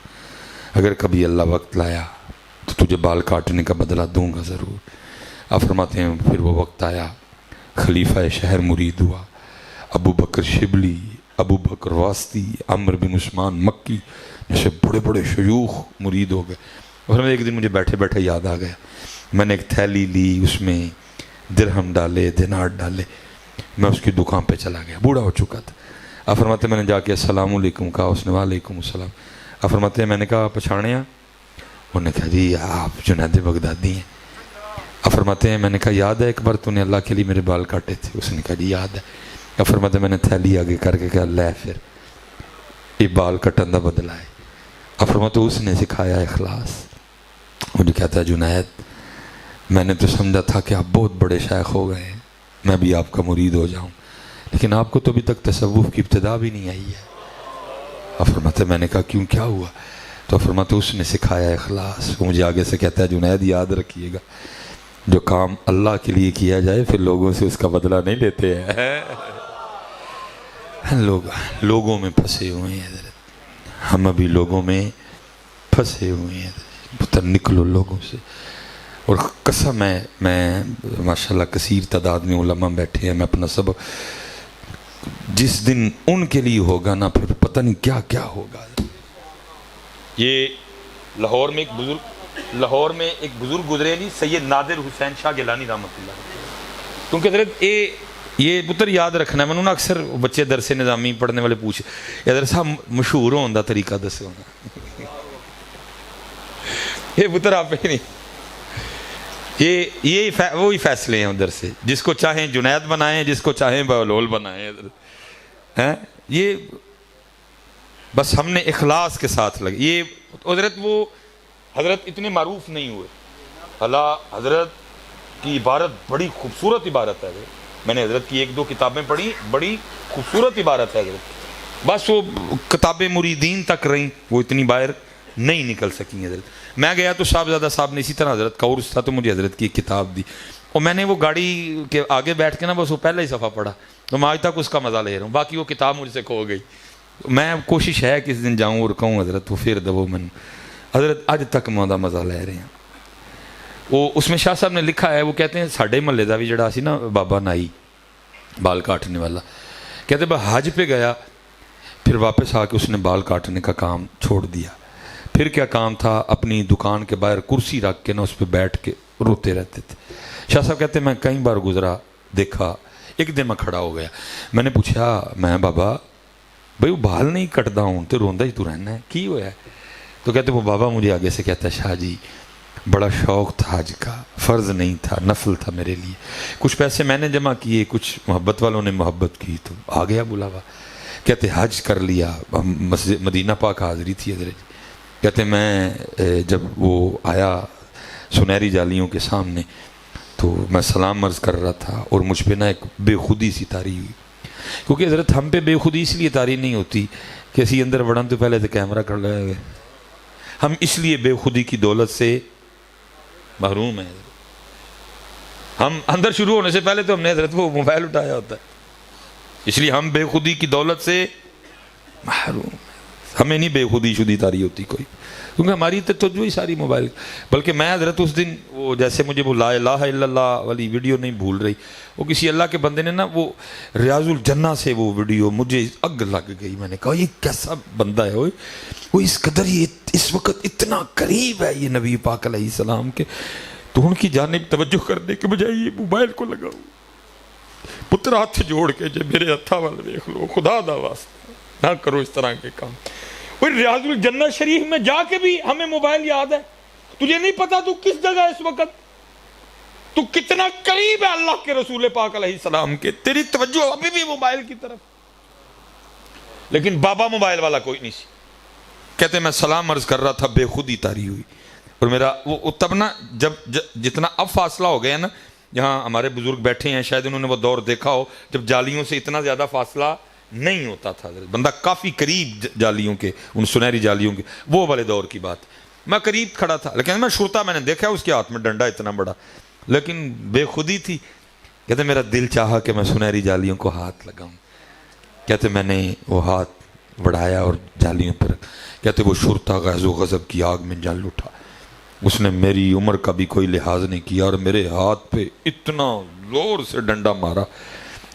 اگر کبھی اللہ وقت لایا تو تجھے بال کاٹنے کا بدلہ دوں گا ضرور۔ اب فرماتے ہیں پھر وہ وقت آیا، خلیفہ شہر مرید ہوا، ابو بکر شبلی، ابو بکر واسطی، عمر بن عثمان مکی جیسے بڑے بڑے شیوخ مرید ہو گئے۔ اور ایک دن مجھے بیٹھے بیٹھے یاد آ گیا، میں نے ایک تھیلی لی، اس میں درہم ڈالے، دینار ڈالے، میں اس کی دکان پہ چلا گیا، بوڑھا ہو چکا تھا۔ اب فرماتے میں نے جا کے السلام علیکم کہا، اس نے وعلیکم السلام۔ اب فرماتے ہیں میں نے کہا پچھاڑے ہیں؟ انہوں نے کہا جی آپ جنید بغدادی ہیں۔ اب فرماتے ہیں میں نے کہا یاد ہے ایک بار تو نے اللہ کے لیے میرے بال کاٹے تھے؟ اس نے کہا جی یاد ہے۔ اب فرماتے میں نے تھیلی آگے کر کے کہا لے پھر یہ بال کٹن دا بدلہ ہے۔ اب فرماتے اس نے سکھایا اخلاص۔ مجھے کہتا ہے جنید میں نے تو سمجھا تھا کہ آپ بہت بڑے شیخ ہو گئے ہیں، میں بھی آپ کا مرید ہو جاؤں، لیکن آپ کو تو ابھی تک تصوف کی ابتدا بھی نہیں آئی ہے۔ اب فرماتے میں نے کہا کیوں کیا ہوا؟ تو فرماتے اس نے سکھایا اخلاص۔ وہ مجھے آگے سے کہتا ہے جنید یاد رکھیے گا جو کام اللہ کے لیے کیا جائے پھر لوگوں سے اس کا بدلہ نہیں لیتے ہیں۔ لوگوں میں پھنسے ہوئے ہیں حضرت، ہم ابھی لوگوں میں پھنسے ہوئے ہیں، پتہ نکلو لوگوں سے۔ اور قسم ہے میں ماشاءاللہ کثیر تعداد میں علماء بیٹھے ہیں، میں اپنا سبق جس دن ان کے لیے ہوگا نا پھر پتہ نہیں کیا کیا ہوگا۔ یہ لاہور میں ایک بزرگ گزرے علی سید نادر حسین شاہ گیلانی رحمۃ اللہ، کیونکہ حضرت یہ پتر یاد رکھنا ہے، میں نے اکثر بچے درس نظامی پڑھنے والے پوچھے حضرت صاحب مشہور ہونے کا طریقہ دسو نا، یہ پتر آپ ہی نہیں، یہ وہی فیصلے ہیں ادھر سے، جس کو چاہیں جنید بنائیں، جس کو چاہیں بہلول بنائیں حضرت، یہ بس ہم نے اخلاص کے ساتھ لگے۔ یہ حضرت اتنے معروف نہیں ہوئے، اللہ حضرت کی عبارت بڑی خوبصورت عبارت ہے، میں نے حضرت کی ایک دو کتابیں پڑھی، بڑی خوبصورت عبارت ہے حضرت، بس وہ کتابیں مریدین تک رہیں، وہ اتنی باہر نہیں نکل سکی حضرت. میں گیا تو صاحبزادہ صاحب نے اسی طرح حضرت کا عرس تھا تو مجھے حضرت کی ایک کتاب دی اور میں نے وہ گاڑی کے آگے بیٹھ کے نا بس وہ پہلا ہی صفحہ پڑھا تو میں آج تک اس کا مزہ لے رہا ہوں. باقی وہ کتاب مجھ سے کھو گئی. میں کوشش ہے کس دن جاؤں اور کہوں حضرت وہ پھر دبو من حضرت اج تک میں مزہ لے رہے ہیں. وہ اس میں شاہ صاحب نے لکھا ہے, وہ کہتے ہیں ساڈے محلے کا بھی جڑا سی نا بابا نائی بال کاٹنے والا, کہتے میں حج پہ گیا پھر واپس آ کے اس نے بال کاٹنے کا کام چھوڑ دیا. پھر کیا کام تھا, اپنی دکان کے باہر کرسی رکھ کے نا اس پہ بیٹھ کے روتے رہتے تھے. شاہ صاحب کہتے ہیں میں کئی بار گزرا دیکھا, ایک دن میں کھڑا ہو گیا, میں نے پوچھا میں بابا بھائی وہ بال نہیں کٹتا ہوں تو روندا ہی تو رہنا ہے کی ہوا ہے؟ تو کہتے وہ بابا مجھے آگے سے کہتا ہے شاہ جی بڑا شوق تھا حج کا, فرض نہیں تھا نفل تھا میرے لیے, کچھ پیسے میں نے جمع کیے کچھ محبت والوں نے محبت کی تو آ گیا بلاوا. کہتے حج کر لیا, مسجد مدینہ پاک حاضری تھی حضرت. کہتے میں جب وہ آیا سنہری جالیوں کے سامنے تو میں سلام عرض کر رہا تھا اور مجھ پہ نا ایک بے خودی سی طاری ہوئی, کیونکہ حضرت ہم پہ بے خودی اس لیے طاری نہیں ہوتی کہ اسی اندر وڑن تو پہلے تو کیمرہ کر لگا گئے, ہم اس لیے بے خودی کی دولت سے محروم ہیں. ہم اندر شروع ہونے سے پہلے تو ہم نے حضرت وہ موبائل اٹھایا ہوتا ہے, اس لیے ہم بے خودی کی دولت سے محروم. ہمیں نہیں بے خودی شدی تاری ہوتی کوئی, کیونکہ ہماری توجہ ہی ساری موبائل. بلکہ میں حضرت اس دن وہ جیسے مجھے وہ لا الہ الا اللہ والی ویڈیو نہیں بھول رہی, وہ کسی اللہ کے بندے نے نا وہ ریاض الجنہ سے وہ ویڈیو مجھے اگ لگ گئی. میں نے کہا یہ کیسا بندہ ہے, وہ اس قدر یہ اس وقت اتنا قریب ہے یہ نبی پاک علیہ السلام کے, تو ان کی جانب توجہ کرنے کے بجائے یہ موبائل کو لگاؤ. پتر ہاتھ جوڑ کے جب میرے ہتھا والے دیکھ لو, خدا دا واسطہ نہ کرو اس طرح کے کام. ریاض الجنہ شریف میں جا کے بھی ہمیں موبائل یاد ہے. تجھے نہیں پتا تو کس جگہ اس وقت, تو کتنا قریب ہے اللہ کے رسول پاک علیہ السلام کے, تیری توجہ ابھی بھی موبائل کی طرف. لیکن بابا موبائل والا کوئی نہیں سی. کہتے میں سلام عرض کر رہا تھا بے خودی طاری ہوئی, اور میرا وہ تب نا جب جتنا اب فاصلہ ہو گیا نا, جہاں ہمارے بزرگ بیٹھے ہیں شاید انہوں نے وہ دور دیکھا ہو جب جالیوں سے اتنا زیادہ فاصلہ نہیں ہوتا تھا, بندہ کافی قریب جالیوں کے, ان سنہری جالیوں کے, وہ والے دور کی بات. میں قریب کھڑا تھا لیکن میں شرطا میں نے دیکھا اس کے ہاتھ میں ڈنڈا اتنا بڑا, لیکن بے خودی تھی. کہتے میرا دل چاہا کہ میں سنہری جالیوں کو ہاتھ لگاؤں. کہتے میں نے وہ ہاتھ بڑھایا اور جالیوں پر, کہتے وہ شرطا غیظ و غضب کی آگ میں جل اٹھا. اس نے میری عمر کا بھی کوئی لحاظ نہیں کیا اور میرے ہاتھ پہ اتنا زور سے ڈنڈا مارا.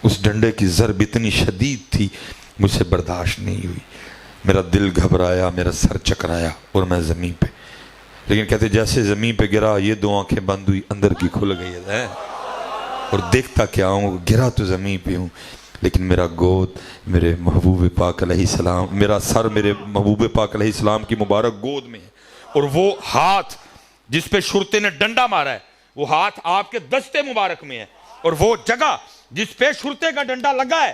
اس ڈنڈے کی ضرب اتنی شدید تھی مجھ سے برداشت نہیں ہوئی. میرا دل گھبرایا, میرا سر چکرایا اور میں زمین پہ, لیکن کہتے جیسے زمین پہ گرا یہ دو آنکھیں بند ہوئی, اندر کی کھل گئی ہے اور دیکھتا کیا ہوں, گرا تو زمین پہ ہوں لیکن میرا گود میرے محبوب پاک علیہ السلام, میرا سر میرے محبوب پاک علیہ السلام کی مبارک گود میں ہے, اور وہ ہاتھ جس پہ شرطے نے ڈنڈا مارا ہے وہ ہاتھ آپ کے دستے مبارک میں ہے, اور وہ جگہ جس پہ شرطے کا ڈنڈا لگا ہے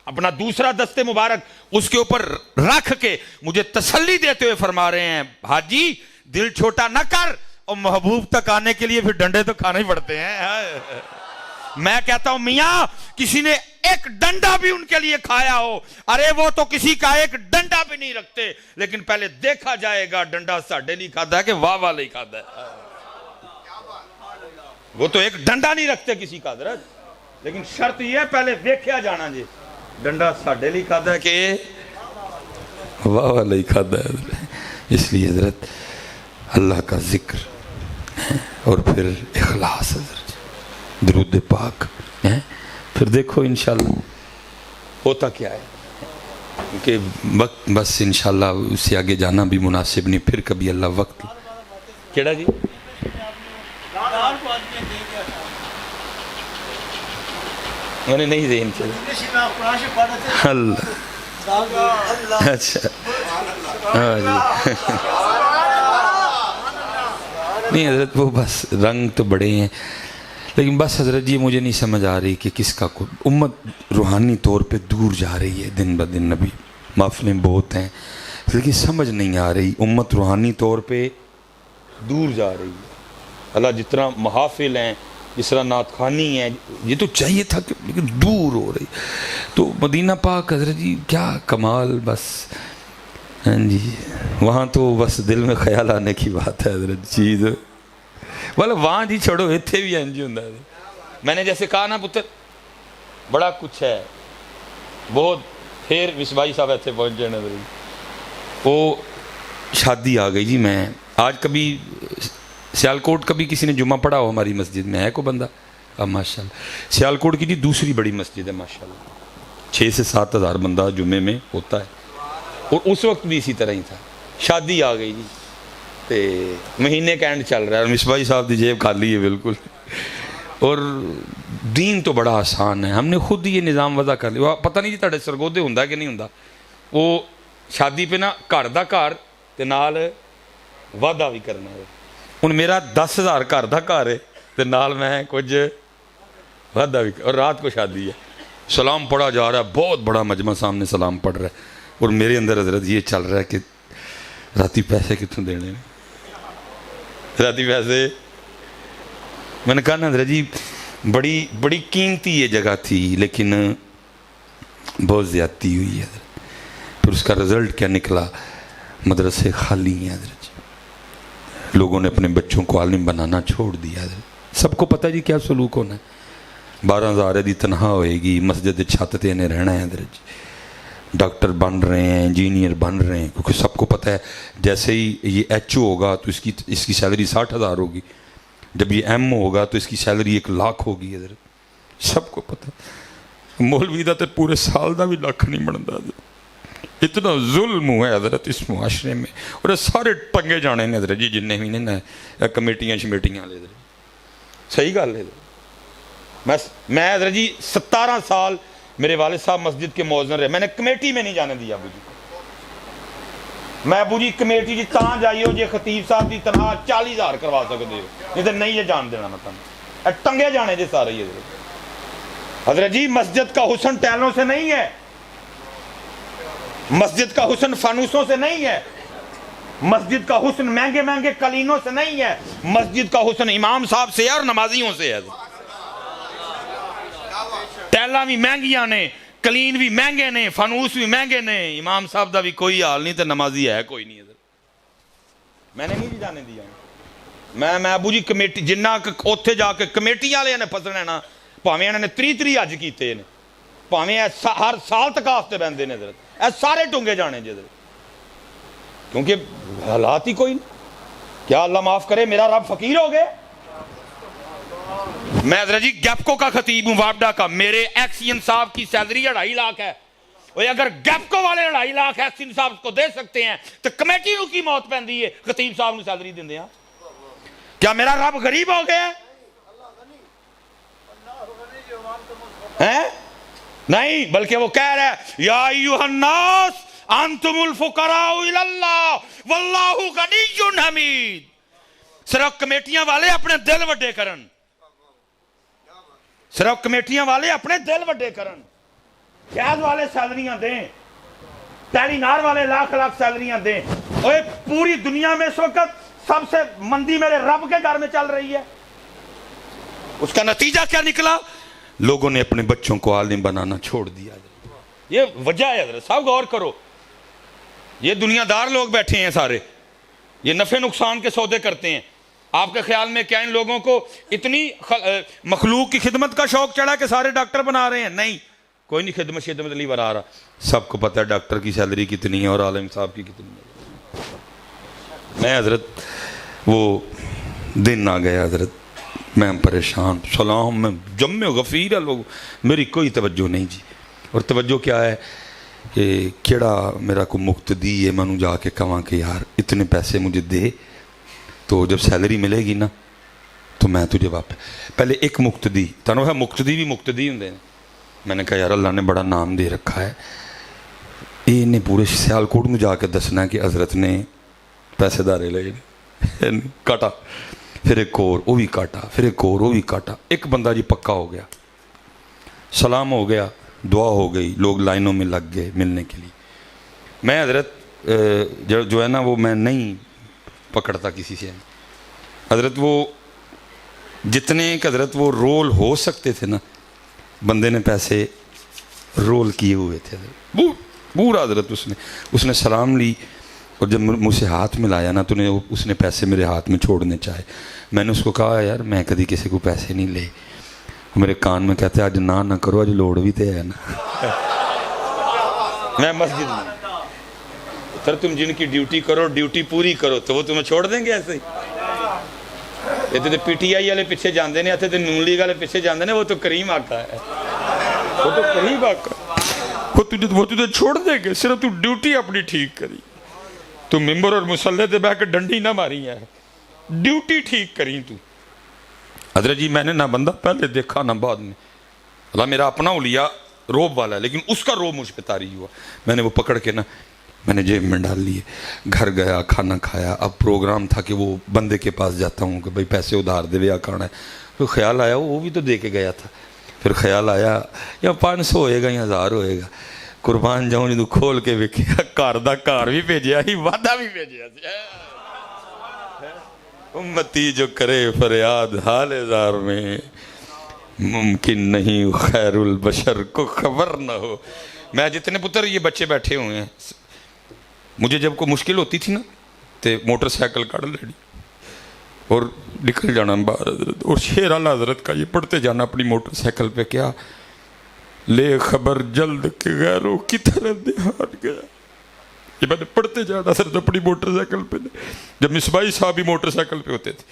اپنا دوسرا دستے مبارک اس کے اوپر رکھ کے مجھے تسلی دیتے ہوئے فرما رہے ہیں حاجی دل چھوٹا نہ کر, اور محبوب تک آنے کے لیے پھر ڈنڈے تو کھانے ہی پڑتے ہیں. میں کہتا ہوں میاں کسی نے ایک ڈنڈا بھی ان کے لیے کھایا ہو, ارے وہ تو کسی کا ایک ڈنڈا بھی نہیں رکھتے, لیکن پہلے دیکھا جائے گا ڈنڈا ساڈے نہیں کھاتا ہے کہ واہ واہ نہیں کھاتا ہے. وہ تو ایک ڈنڈا نہیں رکھتے کسی کا حضرت, لیکن شرط یہ ہے پہلے دیکھا جانا جی ڈنڈا ساڈے لیے کھاتا ہے کہ واہ واہ نہیں کھاتا ہے. اس لیے حضرت اللہ کا ذکر اور پھر اخلاص حضرت, درود پاک, پھر دیکھو انشاءاللہ ہوتا کیا ہے. کہ وقت بس انشاءاللہ اس سے آگے جانا بھی مناسب نہیں, پھر کبھی اللہ وقت. کیڑا جی میں نے نہیں ذہن چلا اللہ, اچھا نہیں حضرت وہ بس رنگ تو بڑے ہیں, لیکن بس حضرت یہ مجھے نہیں سمجھ آ رہی کہ کس کا امت روحانی طور پہ دور جا رہی ہے دن بدن. نبی محفلیں بہت ہیں لیکن سمجھ نہیں آ رہی امت روحانی طور پہ دور جا رہی ہے. اللہ جتنا محافل ہیں جس طرح نعت خوانی ہے یہ تو چاہیے تھا کہ لیکن دور ہو رہی. تو مدینہ پاک حضرت جی کیا کمال, بس ہاں جی وہاں تو بس دل میں خیال آنے کی بات ہے حضرت چیز مطلب وہاں جی چھوڑو اتنے بھی انج ہوں میں نے جیسے کہا نا پتر بڑا کچھ ہے بہت. پھر مصباحی صاحب ایسے پہنچے نا وہ شادی آ گئی جی. میں آج کبھی سیالکوٹ کبھی کسی نے جمعہ پڑھا ہو ہماری مسجد میں ہے کوئی بندہ؟ اب ماشاء اللہ سیالکوٹ کی جی دوسری بڑی مسجد ہے ماشاء اللہ 6 سے 7 ہزار بندہ جمعے میں ہوتا ہے. اور اس وقت بھی اسی طرح ہی تھا. شادی آ گئی جی تے مہینے کا اینڈ چل رہا ہے اور مصباحی صاحب دی جیب خالی ہے بالکل. اور دین تو بڑا آسان ہے. ہم نے خود ہی یہ نظام وضع کر لیا. پتہ نہیں جی تھوڑے سرگودے ہوں کہ نہیں ہوں. وہ شادی پہ نا گھر دا گھر تے نال وعدہ بھی کرنا ہے. ہوں میرا 10,000 گھر دا گھر ہے تے نال میں کچھ وعدہ بھی اور رات کو شادی ہے. سلام پڑھا جا رہا ہے بہت بڑا مجمع سامنے سلام پڑھ رہا ہے اور میرے اندر حضرت یہ چل رہا ہے کہ راتی پیسے کتنے دینے راتی پیسے. میں نے کہا نا حضرت جی بڑی بڑی قیمتی یہ جگہ تھی لیکن بہت زیادتی ہوئی ہے حضرت. پھر اس کا رزلٹ کیا نکلا؟ مدرسے خالی ہیں حضرت جی. لوگوں نے اپنے بچوں کو عالم بنانا چھوڑ دیا حضرت. سب کو پتہ جی کیا سلوک ہونا ہے. 12,000 دی تنہا ہوئے گی مسجد چھت تے نے رہنا ہے حضرت جی. ڈاکٹر بن رہے ہیں انجینئر بن رہے ہیں کیونکہ سب کو پتہ ہے جیسے ہی یہ ایچ او ہوگا تو اس کی سیلری 60,000 ہوگی. جب یہ ایم او ہوگا تو اس کی سیلری 1,00,000 ہوگی حضرت. سب کو پتہ. مولوی دا تے پورے سال دا بھی لاکھ نہیں بنتا حضرت. اتنا ظلم ہوا ہے حضرت اس معاشرے میں. اور سارے ٹنگے جانے نے حضرت جی جننے بھی نے کمیٹیاں شمیٹیاں لے حضرت. صحیح گل ہے. میں حضرت جی 17 سال میرے والد صاحب مسجد کے موذن رہے. میں نے کمیٹی میں نہیں جانے دیا ابو جی. میں ابو جی کمیٹی جی تاں جائی ہو جی خطیب صاحب دی تنہا 40,000 کروا سکتے ہو نہیں تو نہیں یہ جان دینا. مطلب ٹنگے جانے جی سارے ہی حضرت جی. مسجد کا حسن ٹیلوں سے نہیں ہے. مسجد کا حسن فانوسوں سے نہیں ہے. مسجد کا حسن مہنگے مہنگے قلینوں سے نہیں ہے. مسجد کا حسن امام صاحب سے اور نمازیوں سے ہے. ٹیلاں بھی مہنگیاں نے قلین بھی مہنگے نے فانوس بھی مہنگے نے. امام صاحب دا بھی کوئی حال نہیں تے نمازی ہے کوئی نہیں. میں نے نہیں جانے دیا. میں ابو جی کمیٹی جنہ اوتھے جا کے کمیٹی والے نے فسنا نا پاویں انہوں نے 30 حج کیتے نے پاویں ہر سال تکاف تے بہندے نے حضرت. اے سارے ٹونگے جانے جی حضرت کیونکہ حالات ہی کوئی نہیں. کیا اللہ معاف کرے میرا رب فقیر ہو گئے. میں حضرت جی گیپکو کا خطیب ہوں وابڈا کا. میرے ایکسین صاحب کی سیلری 2.5 لاکھ ہے. اگر گیپکو والے 2.5 لاکھ ایکسین صاحب کو دے سکتے ہیں تو کمیٹی کی موت پہندی ہے خطیب صاحب نے سیلری دیندے ہیں. کیا میرا رب غریب ہو گیا ہے؟ نہیں بلکہ وہ کہہ رہا ہے یا ایھا الناس انتم الفقراء الی اللہ واللہ غنی حمید. صرف کمیٹیاں والے اپنے دل وڈے کرن. صرف کمیٹیاں والے اپنے دل وڈے کرن. قیاد والے سیلریاں دیں. ٹیلی نار والے لاکھ سیلریاں دیں. اور پوری دنیا میں اس وقت سب سے مندی میرے رب کے گھر میں چل رہی ہے. اس کا نتیجہ کیا نکلا؟ لوگوں نے اپنے بچوں کو عالم بنانا چھوڑ دیا. یہ وجہ ہے حضرت صاحب غور کرو. یہ دنیا دار لوگ بیٹھے ہیں سارے. یہ نفع نقصان کے سودے کرتے ہیں. آپ کے خیال میں کیا ان لوگوں کو اتنی مخلوق کی خدمت کا شوق چڑھا کہ سارے ڈاکٹر بنا رہے ہیں؟ نہیں کوئی نہیں خدمت نہیں بنا رہا. سب کو پتہ ہے ڈاکٹر کی سیلری کتنی ہے اور عالم صاحب کی کتنی ہے. میں حضرت وہ دن آ گیا حضرت میں پریشان. سلام میں جمع غفیر ہے لوگ میری کوئی توجہ نہیں جی. اور توجہ کیا ہے کہ کیڑا میرا کو مقتدی ہے میں جا کے کہاں کہ یار اتنے پیسے مجھے دے تو جب سیلری ملے گی نا تو میں تجھے واپس. پہلے ایک مقتدی تنوں ہے مقتدی بھی مقتدی ہوں. میں نے کہا یار اللہ نے بڑا نام دے رکھا ہے. یہ نے پورے سیالکوٹ میں جا کے دسنا کہ حضرت نے پیسے دارے لے کاٹا. پھر ایک اور وہ بھی کاٹا. پھر ایک اور وہ بھی کاٹا. ایک بندہ جی پکا ہو گیا. سلام ہو گیا. دعا ہو گئی. لوگ لائنوں میں لگ گئے ملنے کے لیے. میں حضرت جو ہے نا وہ میں نہیں پکڑتا کسی سے. حضرت وہ جتنے کہ حضرت وہ رول ہو سکتے تھے نا بندے نے پیسے رول کیے ہوئے تھے. پورا حضرت اس نے سلام لی. اور جب مجھ سے ہاتھ ملایا نا تو اس نے پیسے میرے ہاتھ میں چھوڑنے چاہے. میں نے اس کو کہا یار میں کبھی کسی کو پیسے نہیں لے. میرے کان میں کہتے ہیں آج نہ کرو, آج لوڑ بھی تے ہے نا. میں مسجد میں سر تم جن کی ڈیوٹی کرو ڈیوٹی پوری کرو تو وہ تمہیں چھوڑ دیں گے ایسے ہی. اتنے تو پی ٹی آئی والے پیچھے جاندے نے, اتنے تو نون لیگ والے پیچھے جاندے نے. وہ تو کریم آقا ہے, وہ تو کریم آقا, وہ تجھے چھوڑ دیں گے صرف تو ڈیوٹی اپنی ٹھیک کری. تو ممبر اور مسلح تے بیٹھ کے ڈنڈی نہ ماری ہے, ڈیوٹی ٹھیک کری تو. حضرت جی میں نے نہ بندہ پہلے دیکھا نہ بعد میں. اللہ میرا اپنا اولیاء روب والا ہے لیکن اس کا روب مجھ پہ طاری ہوا. میں نے وہ پکڑ کے نا میں نے جیب میں ڈال لیے, گھر گیا, کھانا کھایا. اب پروگرام تھا کہ وہ بندے کے پاس جاتا ہوں کہ بھائی پیسے ادھار دے یا کھانا ہے. پھر خیال آیا وہ بھی تو دے کے گیا تھا. پھر خیال آیا یا 500 ہوئے گا یا 1000 ہوئے گا. قربان جاؤں جدوں کھول کے ویکھیا گھر دا گھر بھی بھیجیا ہی, وعدہ بھی بھیجیا سی. امتی جو کرے فریاد حال زار میں ممکن نہیں خیر البشر کو خبر نہ ہو. میں جتنے پتر یہ بچے بیٹھے ہوئے ہیں, مجھے جب کوئی مشکل ہوتی تھی نا تو موٹر سائیکل کڑ لینی اور نکل جانا باہر حضرت, اور شیر اعلیٰ حضرت کا یہ پڑھتے جانا اپنی موٹر سائیکل پہ, کیا لے خبر جلد کے غیروں کی طرف دھیان گیا. یہ میں نے پڑھتے جانا حضرت اپنی موٹر سائیکل پہ, جب مصباحی صاحب بھی موٹر سائیکل پہ ہوتے تھے.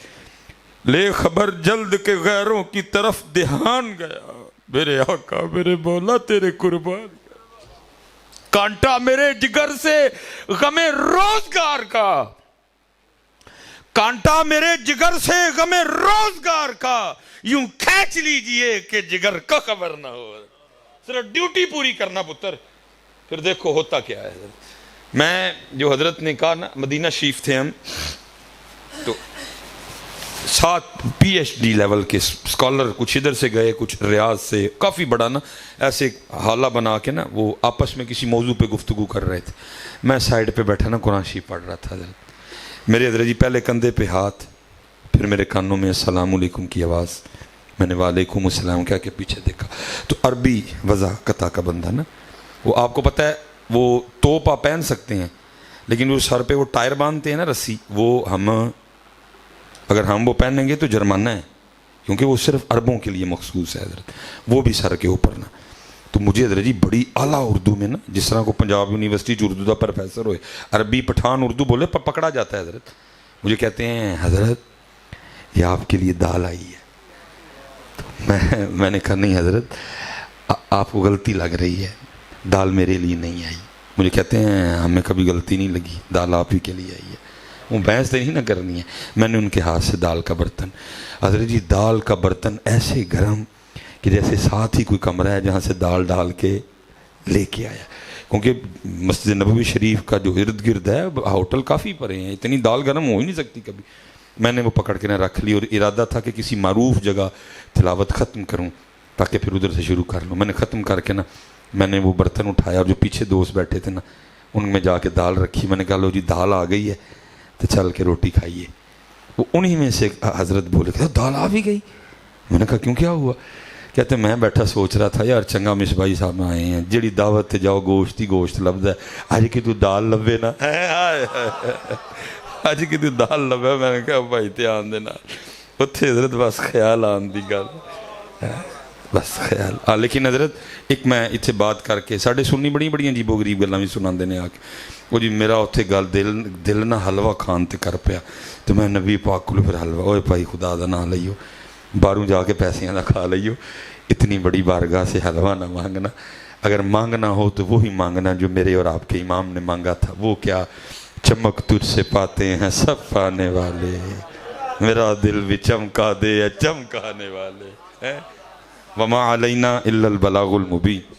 لے خبر جلد کے غیروں کی طرف دھیان گیا, میرے آقا میرے مولا تیرے قربان. کانٹا میرے جگر سے غم روزگار کا, کانٹا میرے جگر سے غم روزگار کا, یوں کھینچ لیجئے کہ جگر کا خبر نہ ہو. صرف ڈیوٹی پوری کرنا پتر, پھر دیکھو ہوتا کیا ہے. میں جو حضرت نے کہا نا مدینہ شریف تھے ہم, تو 7 PhD لیول کے اسکالر کچھ ادھر سے گئے کچھ ریاض سے, کافی بڑا نا ایسے حالہ بنا کے نا وہ آپس میں کسی موضوع پہ گفتگو کر رہے تھے. میں سائڈ پہ بیٹھا نا قرآن شریف پڑھ رہا تھا. میرے حضرت جی پہلے کندھے پہ ہاتھ, پھر میرے کانوں میں السلام علیکم کی آواز. میں نے وعلیکم السلام کہہ کے پیچھے دیکھا تو عربی وضاحت کا بندہ نا, وہ آپ کو پتہ ہے وہ توپ آپ پہن سکتے ہیں لیکن وہ سر پہ وہ ٹائر باندھتے ہیں نا رسی, وہ ہم اگر ہم وہ پہنیں گے تو جرمانہ ہے کیونکہ وہ صرف عربوں کے لیے مخصوص ہے حضرت, وہ بھی سر کے اوپر نا. تو مجھے حضرت جی بڑی اعلیٰ اردو میں نا, جس طرح کو پنجاب یونیورسٹی جو اردو کا پروفیسر ہوئے عربی پٹھان اردو بولے پکڑا جاتا ہے حضرت. مجھے کہتے ہیں حضرت یہ آپ کے لیے دال آئی ہے. تو میں نے کہا نہیں حضرت آپ کو غلطی لگ رہی ہے, دال میرے لیے نہیں آئی. مجھے کہتے ہیں ہمیں کبھی غلطی نہیں لگی, دال آپ ہی کے لیے آئی ہے. وہ بحث نہیں نہ کرنی ہے. میں نے ان کے ہاتھ سے دال کا برتن, حضرت جی دال کا برتن ایسے گرم کہ جیسے ساتھ ہی کوئی کمرہ ہے جہاں سے دال ڈال کے لے کے آیا. کیونکہ مسجد نبوی شریف کا جو ارد گرد ہے ہوٹل کافی پڑے ہیں, اتنی دال گرم ہو ہی نہیں سکتی کبھی. میں نے وہ پکڑ کے نہ رکھ لی اور ارادہ تھا کہ کسی معروف جگہ تلاوت ختم کروں تاکہ پھر ادھر سے شروع کر لوں. میں نے ختم کر کے نا میں نے وہ برتن اٹھایا اور جو پیچھے دوست بیٹھے تھے نا ان میں جا کے دال رکھی. میں نے کہا لو جی دال آ گئی ہے تو چل کے روٹی کھائیے. وہ انہی میں سے حضرت بولے کہ دال آ بھی گئی. میں نے کہا کیوں کیا ہوا؟ کہتے میں بیٹھا سوچ رہا تھا یار چنگا مصباحی صاحب آئے ہیں, جڑی دعوت تے جاؤ گوشت ہی گوشت لبدا ہے, اج کی تو دال لبے نا, اج کی تو دال لبے. میں نے کہا بھائی دھیان دے نال اتھے حضرت بس خیال آن دی گل, بس خیال. لیکن حضرت ایک میں اتنے بات کر کے ساڈے سننی بڑی عجیب و غریب گلاں بھی سناندے نے آ کے. وہ جی میرا اتنے گل دل نہ حلوہ کھان تے کر پیا تو میں نبی پاک کو پھر حلوہ, اوے بھائی خدا دا نام لئیو, باہروں جا کے پیسیاں دا کھا لئیو, اتنی بڑی بارگاہ سے حلوہ نہ مانگنا. اگر مانگنا ہو تو وہی مانگنا جو میرے اور آپ کے امام نے مانگا تھا. وہ کیا چمک تجھ سے پاتے ہیں سب پانے والے, میرا دل بھی چمکا دے چمکانے والے. وما علینا الا البلاغ المبین.